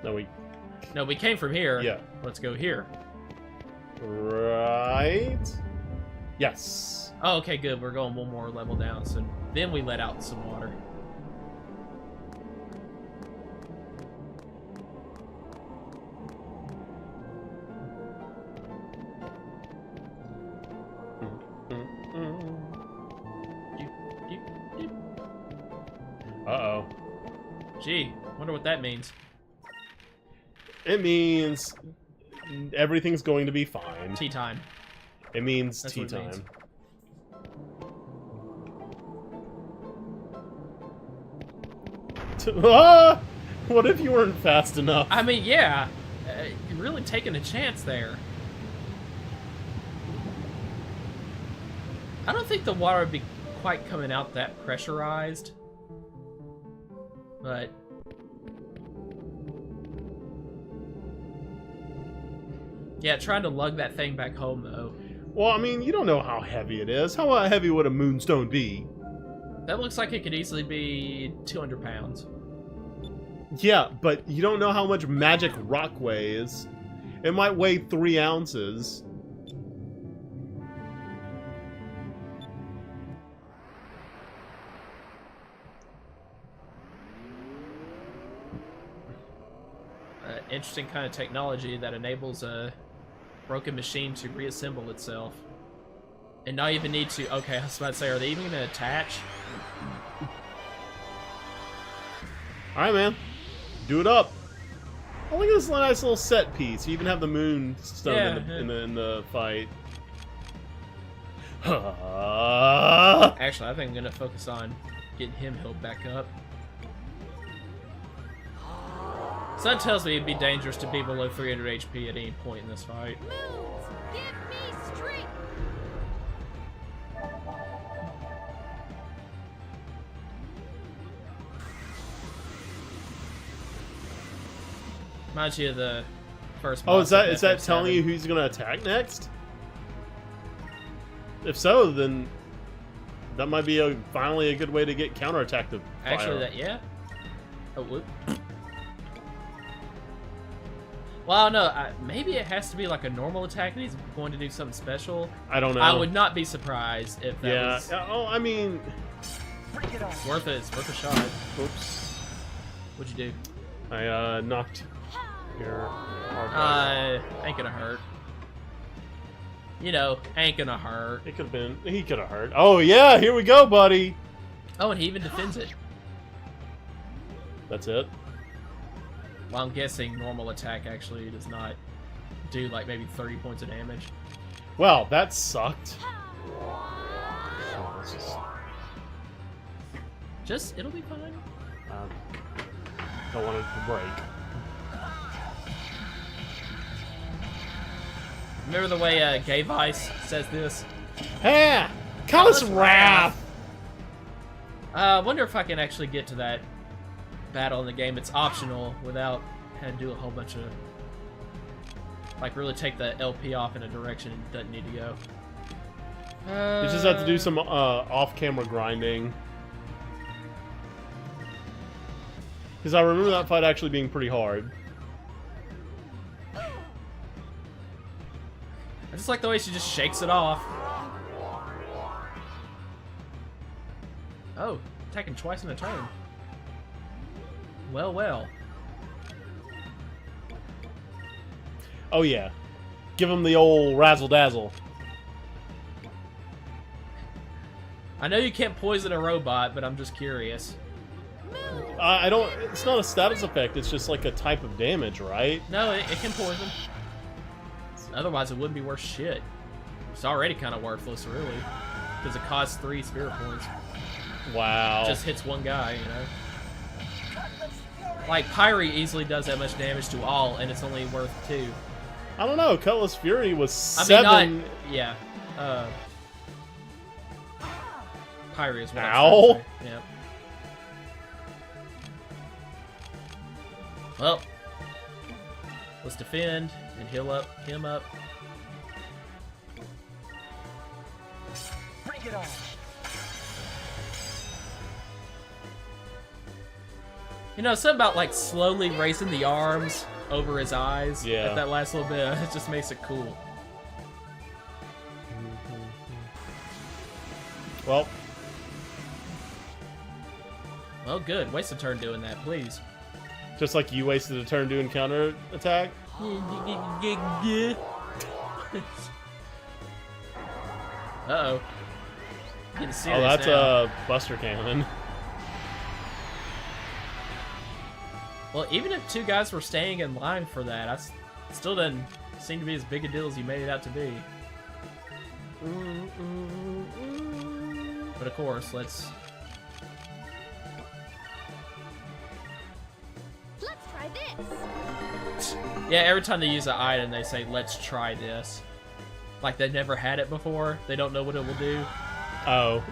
No, we came from here. Yeah. Let's go here. Right. Yes. Oh, okay, good. We're going one more level down, so then we let out some water. Uh-oh. Gee, wonder what that means. It means everything's going to be fine. Tea time. It means That's tea what it means. time. Ah! What if you weren't fast enough? I mean, yeah. You're really taking a chance there. I don't think the water would be quite coming out that pressurized. But... yeah, trying to lug that thing back home, though. Well, I mean, you don't know how heavy it is. How heavy would a moonstone be? That looks like it could easily be 200 pounds. Yeah, but you don't know how much magic rock weighs. It might weigh 3 ounces. Interesting kind of technology that enables a broken machine to reassemble itself. And not even need to... okay, I was about to say, are they even going to attach? Alright, man. Do it up. Oh, look at this nice little set piece. You even have the moonstone Yeah, in the fight. Actually, I think I'm going to focus on getting him healed back up. Sun tells me it'd be dangerous to be below 300 HP at any point in this fight. Moons, give me strength. Reminds you of the first Oh, boss is that of telling FF7. you who's gonna attack next? If so, then that might be finally a good way to get counterattack to fire. Actually, that, yeah. Oh, whoop. Well, I don't know. Maybe it has to be like a normal attack and he's going to do something special. I don't know. I would not be surprised if that Yeah. was Oh, I mean, Bring it on. worth it. It's worth a shot. oops. What'd you do? I knocked your. Ain't gonna hurt. You know, ain't gonna hurt. It could have been. He could have hurt. Oh yeah, here we go, buddy. Oh, and he even defends it. That's it. Well, I'm guessing normal attack actually does not do like maybe 30 points of damage. Well, that sucked. Oh, this is, Just, it'll be fine. don't want it to break. Remember the way Gay Vice says this? Hey, Callous Wrath. I wonder if I can actually get to that battle in the game. It's optional without having to do a whole bunch of... like, really take the LP off in a direction it doesn't need to go. You just have to do some off-camera grinding. Because I remember that fight actually being pretty hard. I just like the way she just shakes it off. Oh, attacking twice in a turn. Well, well. Oh yeah. Give him the old razzle-dazzle. I know you can't poison a robot, but I'm just curious. I don't... It's not a status effect, it's just like a type of damage, right? No, it can poison. Otherwise, it wouldn't be worth shit. It's already kind of worthless, really, because it costs 3 spirit points. Wow. Just hits one guy, you know. Like Pyre easily does that much damage to all, and it's only worth 2. I don't know. Cutlass Fury was I 7. mean, yeah. Pyre is what Ow. I'm trying to say. Yeah. Well, let's defend and heal him up. Bring it on. You know, something about like slowly raising the arms over his eyes Yeah. at that last little bit, it just makes it cool. Well, Well, good. Waste a turn doing that, please. just like you wasted a turn doing counter attack. Uh-oh. Getting serious Oh, that's now. a Buster Cannon. Well, even if 2 guys were staying in line for that, still doesn't seem to be as big a deal as you made it out to be. But of course, let's try this. Yeah, every time they use an item, they say, let's try this. Like they've never had it before. They don't know what it will do. Oh.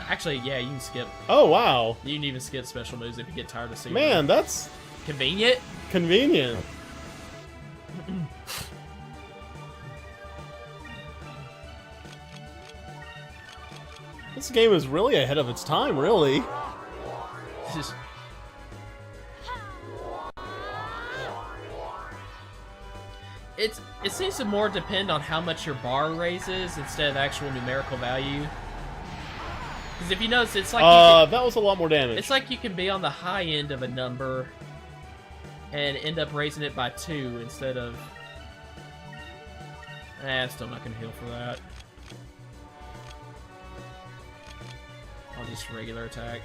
Actually, yeah, you can skip. Oh, wow. You can even skip special moves if you get tired of seeing Man, them. that's Convenient. convenient. This game is really ahead of its time, really. Just- It seems to more depend on how much your bar raises instead of actual numerical value. Because if you notice, it's like That was a lot more damage. it's like you can be on the high end of a number and end up raising it by 2 instead of. I'm still not gonna heal for that. I'll just regular attack.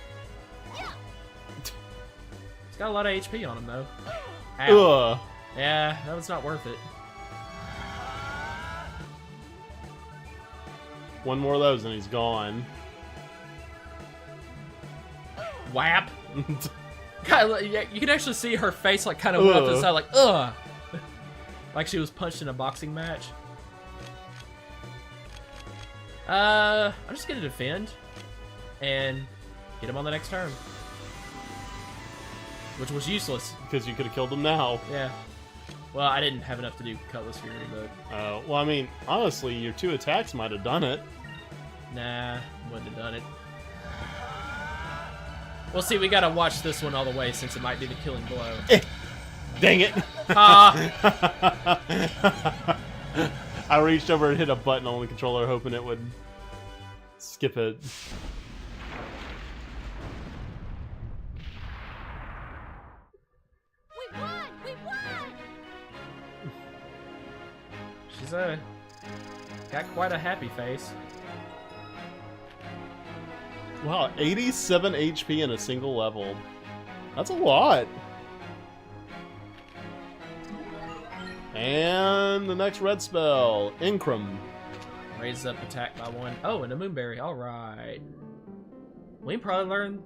It's got a lot of HP on him though. Ow. Ugh. Yeah, that was not worth it. One more of those and he's gone. Whap! God, you can actually see her face like kind of went up to the Ugh. side, like ugh, like she was punched in a boxing match. I'm just gonna defend and get him on the next turn, which was useless. Because you could have killed him now. Yeah. Well, I didn't have enough to do Cutlass Fury, but Well, I mean, honestly, your 2 attacks might have done it. nah, wouldn't have done it. Well, see, we gotta watch this one all the way since it might be the killing blow. Dang it! Ah! I reached over and hit a button on the controller hoping it would skip it. We won! We won! She's got quite a happy face. Wow, 87 HP in a single level. That's a lot. And the next red spell, Incrum. Raises up attack by 1. Oh, and a Moonberry. Alright. We can probably learn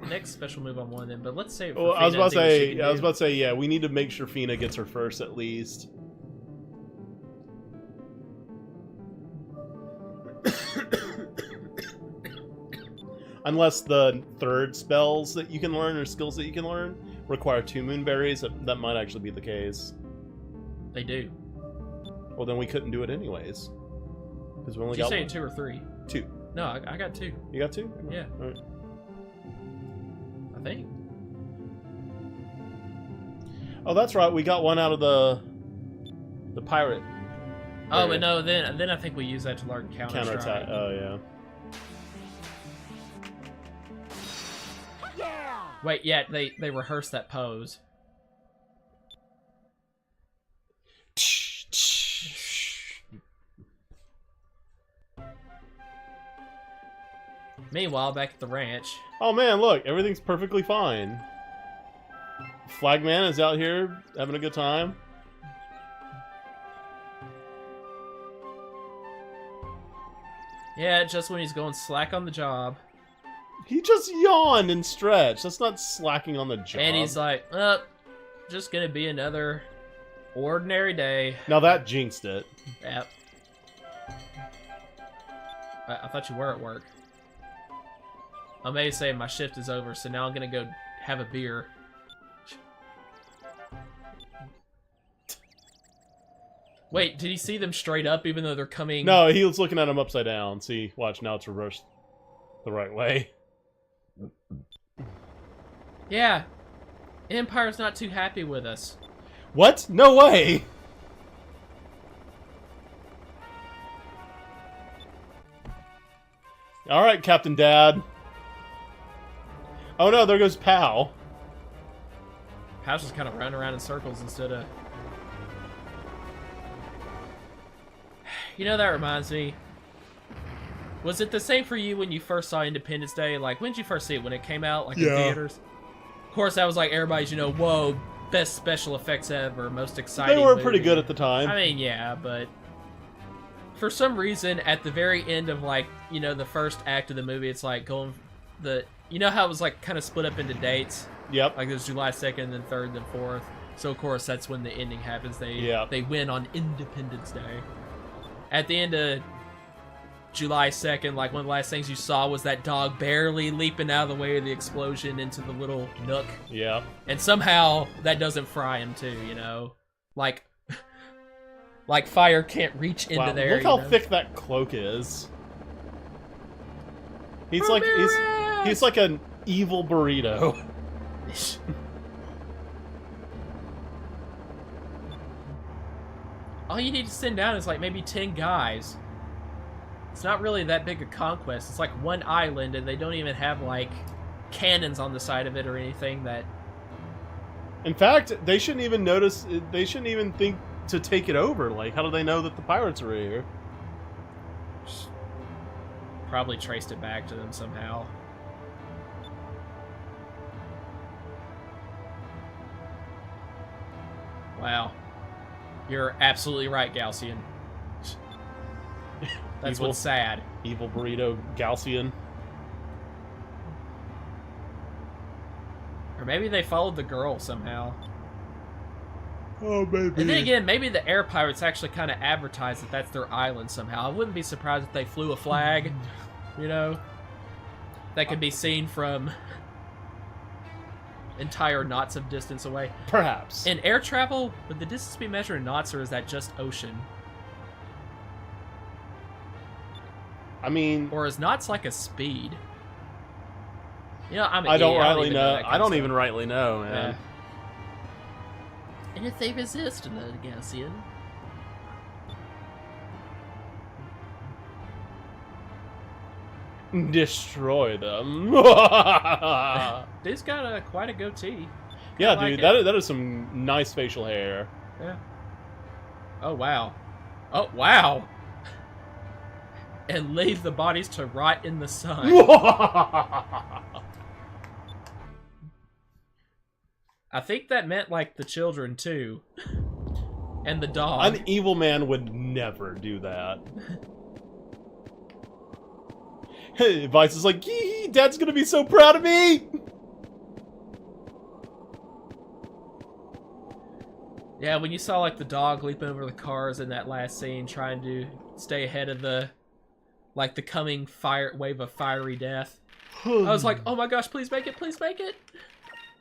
the next special move on one of them, but let's save it for Well, I was Fina about and to see what she say, can I was do. about to say, yeah, we need to make sure Fina gets her first at least. Unless the third spells that you can learn or skills that you can learn require 2 moonberries, that might actually be the case. They do. Well, then we couldn't do it anyways. Because we only Did you got say one. 2 or 3? 2. No, I got 2. You got 2? Yeah. Alright. I think. Oh, that's right. We got one out of the pirate. Oh, area. but no, then I think we use that to learn Counterattack. Strike. Oh, yeah. Yeah! Wait, yeah, they rehearsed that pose. Meanwhile, back at the ranch. Oh man, look, everything's perfectly fine. Flagman is out here having a good time. Yeah, just when he's going slack on the job. He just yawned and stretched. That's not slacking on the job. And he's like, just gonna be another ordinary day. Now that jinxed it. Yep. I thought you were at work. I may say my shift is over, so now I'm gonna go have a beer. Wait, did he see them straight up even though they're coming? No, he was looking at him upside down. See, watch, now it's reversed the right way. Yeah. Empire's not too happy with us. What? No way! Alright, Captain Dad. Oh no, there goes Pal. Pal's just kind of running around in circles instead of... You know, that reminds me. Was it the same for you when you first saw Independence Day? Like, when did you first see it? When it came out, like, in theaters? Of course, that was like everybody's, you know, whoa, best special effects ever, most exciting They were movie. pretty good at the time. I mean, yeah, but for some reason, at the very end of, like, you know, the first act of the movie, it's like going you know how it was like kind of split up into dates? Yep. Like there's July 2nd, then 3rd, then 4th. So of course that's when the ending happens. They win on Independence Day. At the end of July 2nd, like one of the last things you saw was that dog barely leaping out of the way of the explosion into the little nook. Yeah. And somehow that doesn't fry him too, you know? Like fire can't reach into there. Look how thick that cloak is. He's he's like an evil burrito. All you need to send down is like maybe 10 guys. It's not really that big a conquest. It's like one island and they don't even have like cannons on the side of it or anything that... In fact, they shouldn't even notice, they shouldn't even think to take it over. Like, how do they know that the pirates are here? Probably traced it back to them somehow. Wow. You're absolutely right, Galcian. That's what's sad. Evil burrito Galcian. Or maybe they followed the girl somehow. Oh, baby. And then again, maybe the air pirates actually kind of advertise that that's their island somehow. I wouldn't be surprised if they flew a flag, you know, that could be seen from entire knots of distance away. Perhaps. In air travel, would the distance be measured in knots, or is that just ocean? I mean... Or is knots like a speed? You know, I don't rightly know. I don't even rightly know, man. Yeah. And if they resist, Galcian. Destroy them. Dude's got quite a goatee. Yeah, like dude, it. that is some nice facial hair. Yeah. Oh, wow. Oh, wow. And leave the bodies to rot in the sun. I think that meant, like, the children, too. And the dog. An evil man would never do that. Hey, Vice is like, yee, Dad's gonna be so proud of me! Yeah, when you saw, like, the dog leap over the cars in that last scene, trying to stay ahead of the, like, the coming wave of fiery death. I was like, oh my gosh, please make it, please make it!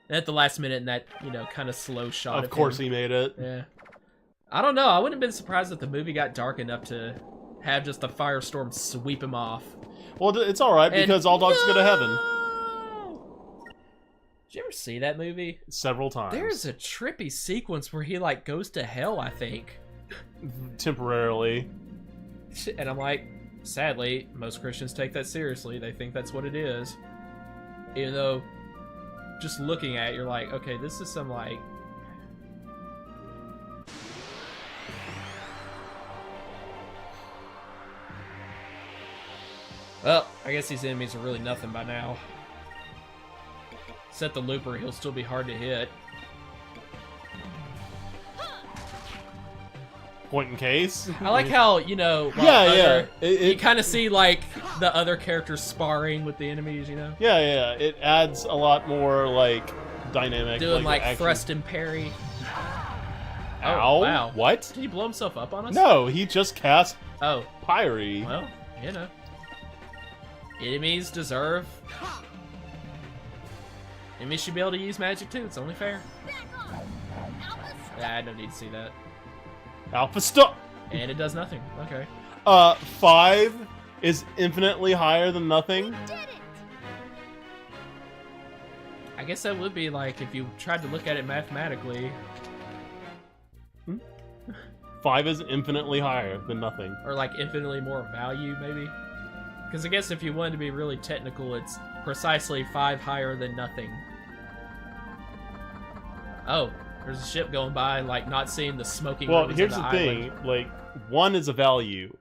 And at the last minute in that, you know, kind of slow shot Of course he made it. Yeah. I don't know, I wouldn't have been surprised if the movie got dark enough to have just a firestorm sweep him off. Well, it's alright, because all dogs go to heaven. Did you ever see that movie? Several times. There's a trippy sequence where he, like, goes to hell, I think. Temporarily. And I'm like, sadly, most Christians take that seriously. They think that's what it is. Even though, just looking at it, you're like, okay, this is some, like... Well, I guess these enemies are really nothing by now. Set the looper, he'll still be hard to hit. point in case. I like how, you know, while Yeah. you kind of see, like, the other characters sparring with the enemies, you know? Yeah. It adds a lot more, like, dynamic. Doing, like action. thrust and parry. Ow. Oh, wow. What? Did he blow himself up on us? No, he just cast Oh. Pyre. Well, you know. Enemies deserve... Enemies should be able to use magic, too. It's only fair. Back off. Alpha I don't need to see that. Alpha stop! And it does nothing. Okay. 5 is infinitely higher than nothing. did it. I guess that would be like if you tried to look at it mathematically. 5 is infinitely higher than nothing. Or like infinitely more value, maybe? Because I guess if you wanted to be really technical, it's precisely 5 higher than nothing. Oh, there's a ship going by, like not seeing the smoking Well, ruins here's of the island. thing. Like, 1 is a value.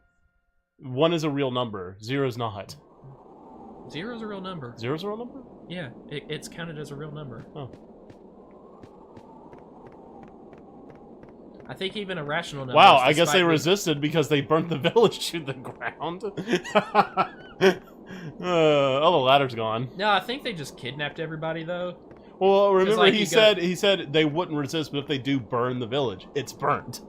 1 is a real number. 0 is not. 0 is a real number. 0 is a real number? Yeah, it's counted as a real number. Oh. I think even a rational number. Wow, is I guess they despite the- resisted because they burnt the village to the ground. Oh, the ladder's gone. No, I think they just kidnapped everybody though. Well, remember like, he you said they wouldn't resist, but if they do burn the village, it's burnt.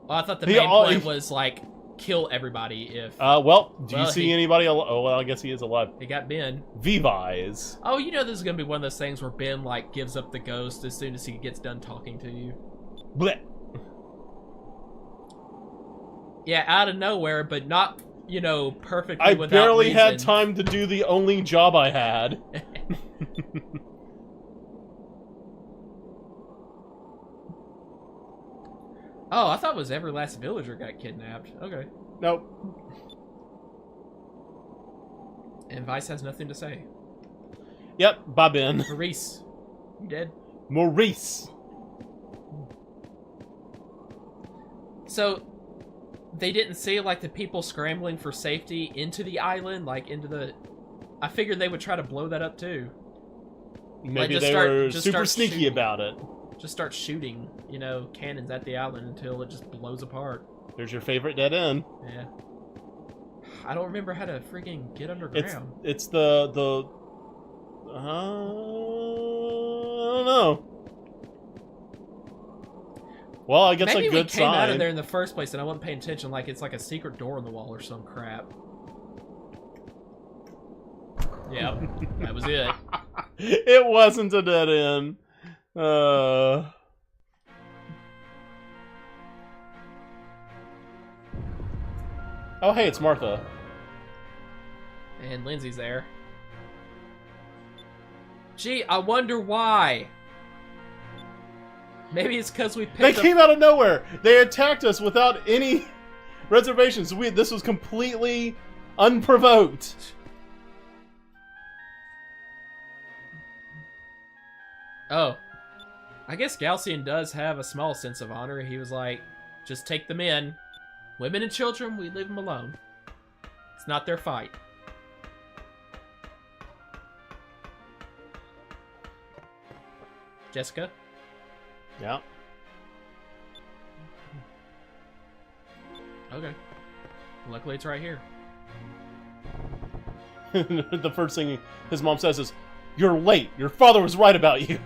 Well, I thought the He main al- point was like kill everybody if Well, do you Well, see he- anybody? Oh, well, I guess he is alive. they got Ben. Vivi's. Oh, you know this is gonna be one of those things where Ben like gives up the ghost as soon as he gets done talking to you. Blech. Yeah, out of nowhere, but not, you know, perfectly I without barely had reason. time to do the only job I had. Oh, I thought it was every last villager got kidnapped. Okay. Nope. And Vice has nothing to say. Yep, bye Ben. Maurice, you dead? Maurice. So, they didn't see, like, the people scrambling for safety into the island, like, into the... I figured they would try to blow that up, too. Maybe just they start- were just super start sneaky shooting. about it. Just start shooting, you know, cannons at the island until it just blows apart. There's your favorite dead end. Yeah. I don't remember how to freaking get underground. It's the I don't know. Well, I guess Maybe a good we came out of sign. there in the first place and I wasn't paying attention, like it's like a secret door in the wall or some crap. Yep, that was it. It wasn't a dead end. Oh, hey, it's Martha. And Lindsay's there. Gee, I wonder why. Maybe it's because we They picked up... came out of nowhere. They attacked us without any reservations. This was completely unprovoked. Oh. I guess Galcian does have a small sense of honor. He was like, just take them in. Women and children, we leave them alone. It's not their fight. Jessica? Yeah. Okay. Luckily it's right here. The first thing his mom says is, "You're late. Your father was right about you."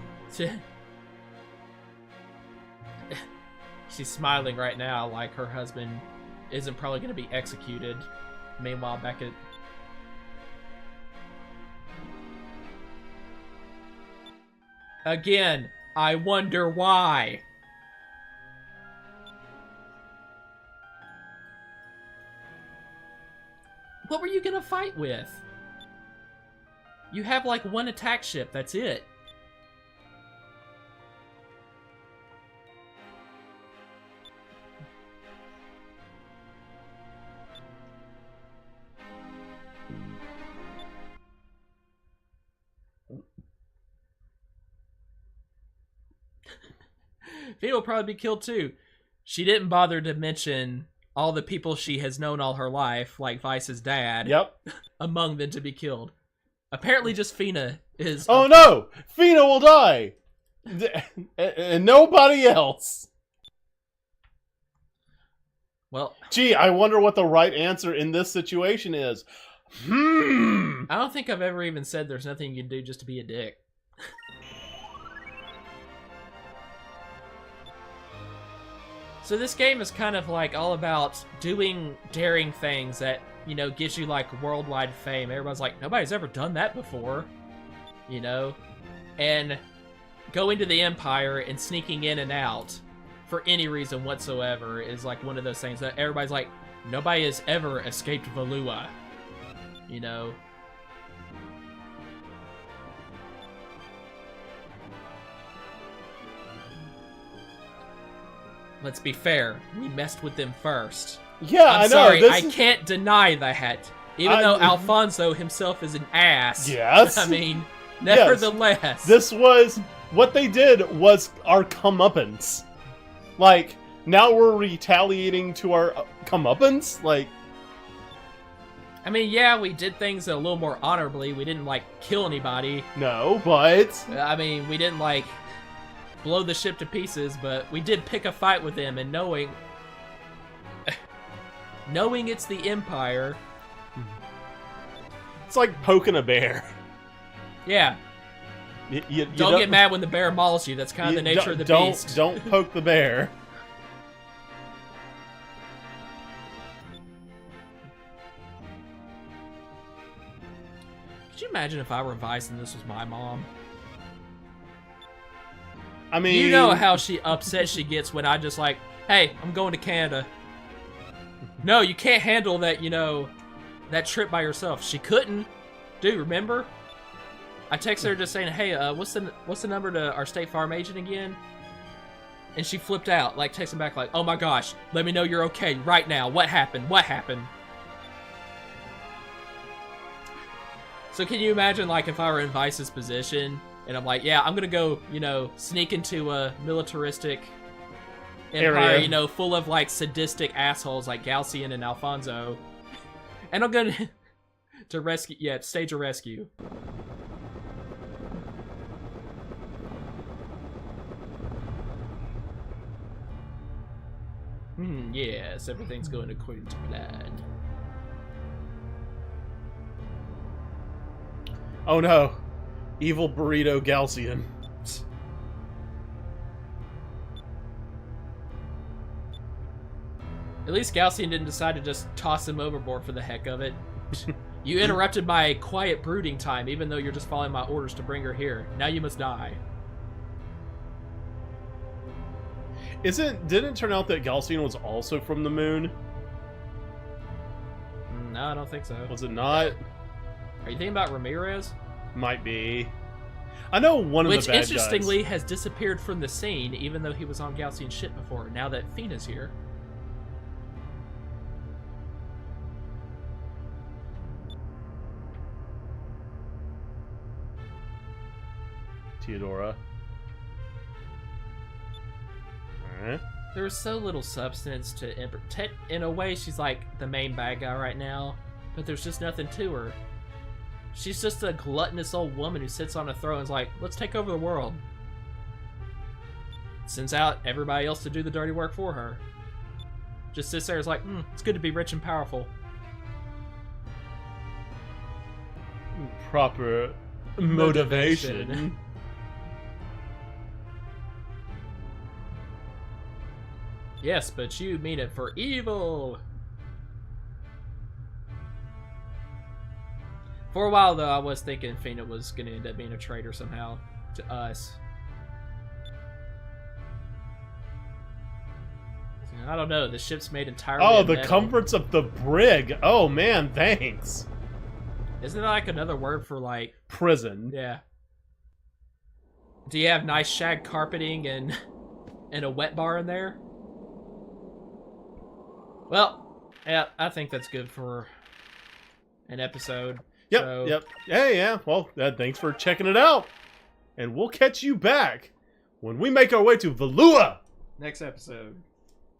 She's smiling right now like her husband isn't probably going to be executed. Meanwhile, back at... Again, I wonder why. What were you going to fight with? You have like one attack ship, that's it. Vita will probably be killed too. She didn't bother to mention all the people she has known all her life, like Vice's dad, Yep. among them to be killed. Apparently just Fina is... Oh no! Fina will die! And nobody else! Well, Gee, I wonder what the right answer in this situation is. I don't think I've ever even said there's nothing you can do just to be a dick. So this game is kind of like all about doing daring things that, you know, gives you like worldwide fame. Everybody's like, nobody's ever done that before, you know? And going to the Empire and sneaking in and out for any reason whatsoever is like one of those things that everybody's like, nobody has ever escaped Valua, you know? Let's be fair, we messed with them first. Yeah, I'm I know. sorry, I can't deny that. Even though Alfonso himself is an ass. Yes. I mean, nevertheless. This was... What they did was our comeuppance. Like, now we're retaliating to our comeuppance? Like... I mean, yeah, we did things a little more honorably. We didn't, like, kill anybody. No, but... I mean, we didn't, like, blow the ship to pieces, but we did pick a fight with them, and knowing it's the Empire... It's like poking a bear. Yeah. You don't get mad when the bear mauls you. That's kind of the nature of the beast. Don't poke the bear. Could you imagine if I were Vice and this was my mom? I mean... You know how upset she gets when I just like, hey, I'm going to Canada. No, you can't handle that, you know, that trip by yourself. She couldn't. Dude, remember? I texted her just saying, hey, what's the number to our State Farm agent again? And she flipped out, like texting back like, oh my gosh, let me know you're okay right now. What happened? What happened? So can you imagine, like, if I were in Vice's position, and I'm like, yeah, I'm gonna go, you know, sneak into a militaristic empire, area, you know, full of, like, sadistic assholes like Galcian and Alfonso. And I'm gonna stage a rescue. Yes, everything's going according to plan. Oh no. Evil Burrito Galcian. At least Galcian didn't decide to just toss him overboard for the heck of it. You interrupted my quiet brooding time, even though you're just following my orders to bring her here. Now you must die. Didn't it turn out that Galcian was also from the moon? No, I don't think so. Was it not? Are you thinking about Ramirez? Might be. I know one of the bad guys. Which, interestingly, has disappeared from the scene, even though he was on Galcian's ship before, now that Fina's here. Theodora. Alright. There was so little substance to Emperor. In a way, she's like the main bad guy right now, but there's just nothing to her. She's just a gluttonous old woman who sits on a throne and is like, let's take over the world. Sends out everybody else to do the dirty work for her. Just sits there and is like, it's good to be rich and powerful. Proper motivation. Yes, but you mean it for evil. For a while, though, I was thinking Fina was going to end up being a traitor somehow to us. I don't know. The ship's made entirely Oh, of the metal. comforts of the brig. Oh, man, thanks. Isn't that like another word for, like... Prison. Yeah. Do you have nice shag carpeting and a wet bar in there? Well, yeah, I think that's good for an episode. Yep, So, yep. Hey, yeah. Well, thanks for checking it out. And we'll catch you back when we make our way to Valua. Next episode.